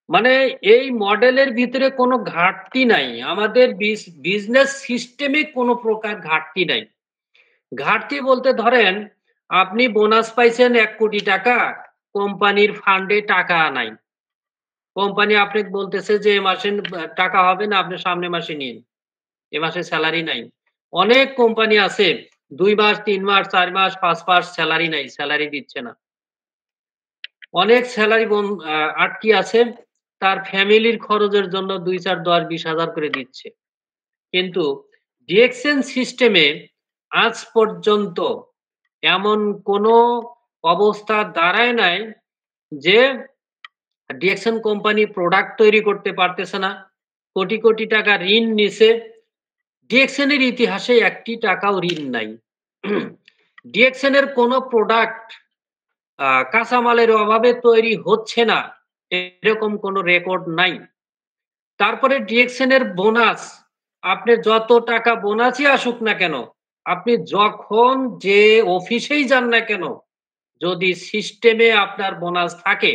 Speaker 1: মানে এই মডেলের ভিতরে কোনো ঘাটতি নাই। আমাদের বিজনেস সিস্টেমে কোনো প্রকার ঘাটতি নাই। ঘাটতি বলতে ধরেন, আপনি বোনাস পাইছেন ৳১,০০,০০,০০০, কোম্পানির ফান্ডে টাকা নাই। কোম্পানি আপনাকে বলতেছে যে, "এ মাসে টাকা হবে না, আপনি সামনের মাসে নিন। এ মাসে সেলারি নাই।" অনেক কোম্পানি আছে ২ মাস, ৩ মাস, ৪ মাস, ৫ মাস সেলারি নাই, সেলারি দিচ্ছে না। অনেক সেলারি আটকি আছে। তার ফ্যামিলির খরচের জন্য ২, ৪, ১০, ২০,০০০ করে দিচ্ছে। কিন্তু ডিএক্সএন সিস্টেমে আজ পর্যন্ত এমন কোনো অবস্থা দাঁড়ায় নাই যে ডিএক্সএন কোম্পানি প্রোডাক্ট তৈরি করতে পারতেছে না। কোটি টাকা ঋণ নিছে। ডিএক্সএন এর ইতিহাসে একটি টাকাও ঋণ নাই। ডিএক্সএন এর কোনো প্রোডাক্ট কাঁচামালের অভাবে তৈরি হচ্ছে না, এরকম কোনো রেকর্ড নাই। তারপরে ডিএক্সএন এর বোনাস, আপনি যত টাকা বোনাসই আসুক না কেন, আপনি যখন যে অফিসেই যান না কেন, যদি সিস্টেমে আপনার বোনাস থাকে,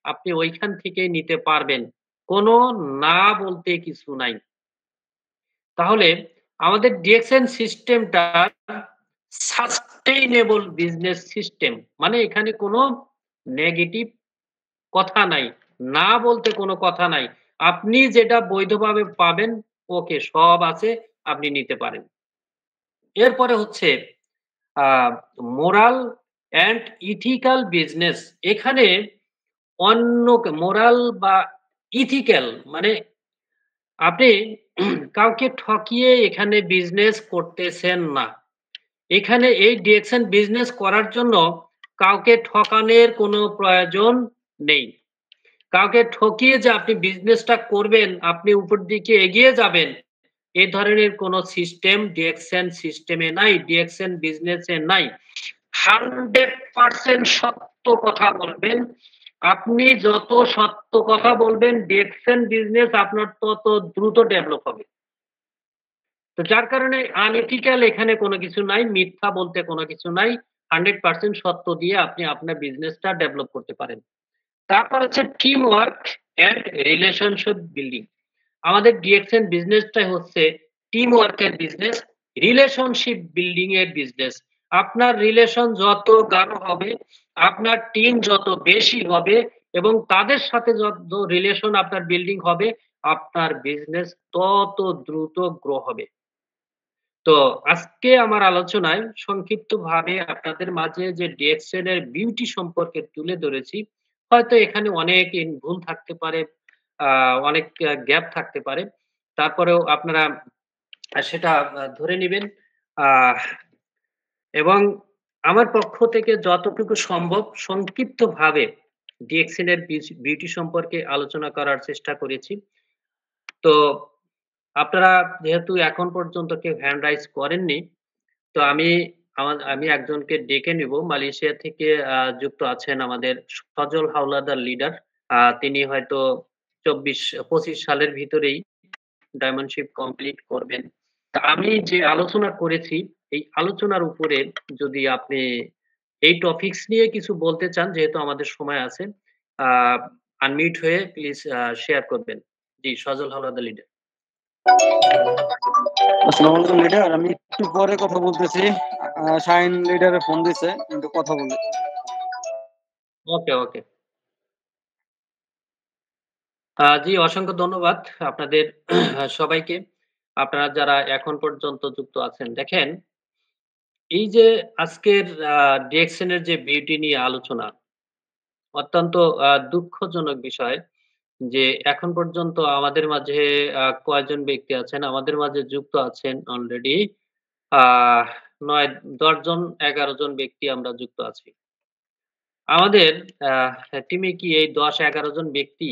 Speaker 1: আপনি ঐখান থেকেই নিতে পারবেন। কোনো না বলতে কিছু নাই। তাহলে আমাদের ডিএক্সএন সিস্টেমটা সাস্টেইনেবল বিজনেস সিস্টেম। মানে এখানে কোনো নেগেটিভ কথা নাই। না বলতে কোনো কথা নাই। আপনি যেটা বৈধভাবে পাবেন, ওকে সব আছে, আপনি নিতে পারেন। এরপরে হচ্ছে আ মোরাল অ্যান্ড ইথিক্যাল বিজনেস। এখানে মোরাল বা ইথিক্যাল মানে আপনি কাউকে ঠকিয়ে এখানে বিজনেস করতেছেন না। এখানে এই ডিরেকশন বিজনেস করার জন্য কাউকে ঠকানোর কোনো প্রয়োজন নেই। কাউকে ঠকিয়ে যে আপনি বিজনেসটা করবেন, আপনি উপর দিকে এগিয়ে যাবেন, এ ধরনের কোনো সিস্টেম ডিরেকশন সিস্টেমে নাই, ডিরেকশন বিজনেসে নাই। 100% সত্য কথা বলবেন। আপনি যত সত্য কথা বলবেন, ডিরেকশন বিজনেস আপনার তত দ্রুত ডেভেলপ হবে। তো যার কারণে আনএথিক্যাল এখানে কোনো কিছু নাই, মিথ্যা বলতে কোনো কিছু নাই। 100% সত্য দিয়ে আপনি আপনার বিজনেসটা ডেভেলপ করতে পারেন। তারপর হচ্ছে team work and relationship building. আমাদের ডিএক্সএন বিজনেসটাই হচ্ছে টিম ওয়ার্কের বিজনেস, রিলেশনশিপ বিল্ডিং এর বিজনেস। আপনার রিলেশন যত গাঢ় হবে, আপনার টিম যত বেশি হবে এবং তাদের সাথে যত রিলেশন আপনার বিল্ডিং হবে, আপনার বিজনেস তত দ্রুত গ্রো হবে। তো আজকে আমার আলোচনায় সংক্ষিপ্তভাবে আপনাদের মাঝে যে ডিএক্সএল এর বিউটি সম্পর্কে তুলে ধরেছি। হয়তো এখানে অনেক ভুল থাকতে পারে, অনেক গ্যাপ থাকতে পারে। তারপরেও আপনারা সেটা ধরে নিবেন। আহ এবং আমার পক্ষ থেকে যতটুকু সম্ভব সংক্ষিপ্তভাবে ডিএক্সএন এর বিউটি সম্পর্কে আলোচনা করার চেষ্টা করেছি। তো আপনারা যেহেতু এখন পর্যন্ত কেউ হ্যান্ড রাইজ করেননি, তো আমি একজনকে ডেকে নিব। মালয়েশিয়া থেকে যুক্ত আছেন আমাদের সজল হাওলাদার লিডার। তিনি হয়তো ২৫ সালের ভিতরেই ডায়মন্ডশিপ কমপ্লিট করবেন। তা আমি যে আলোচনা করেছি, এই আলোচনার উপরে যদি আপনি এই টপিকস নিয়ে কিছু বলতে চান, যেহেতু আমাদের সময় আছে, আ আনমিউট হয়ে প্লিজ শেয়ার করবেন। জি, সজল হাওলাদার লিডার।
Speaker 2: আসসালামু আলাইকুম লিডার। আমি একটু পরে কথা বলতেছি। শাহিন লিডারে ফোন দিছে, কিন্তু কথা বলি।
Speaker 1: ওকে, ওকে। জি, অসংখ্য ধন্যবাদ আপনাদের সবাইকে। আপনারা যারা এখন পর্যন্ত যুক্ত আছেন। দেখেন, এই যে আজকের ডিএক্সএন এর যে বিউটি নিয়ে আলোচনা, অত্যন্ত দুঃখজনক বিষয় যে এখন পর্যন্ত আমাদের মাঝে কয়জন ব্যক্তি আছেন? আমাদের মাঝে যুক্ত আছেন অলরেডি আ ৯ ১০ জন ১১ জন ব্যক্তি আমরা যুক্ত আছি। আমাদের টিমে কি এই ১০-১১ জন ব্যক্তি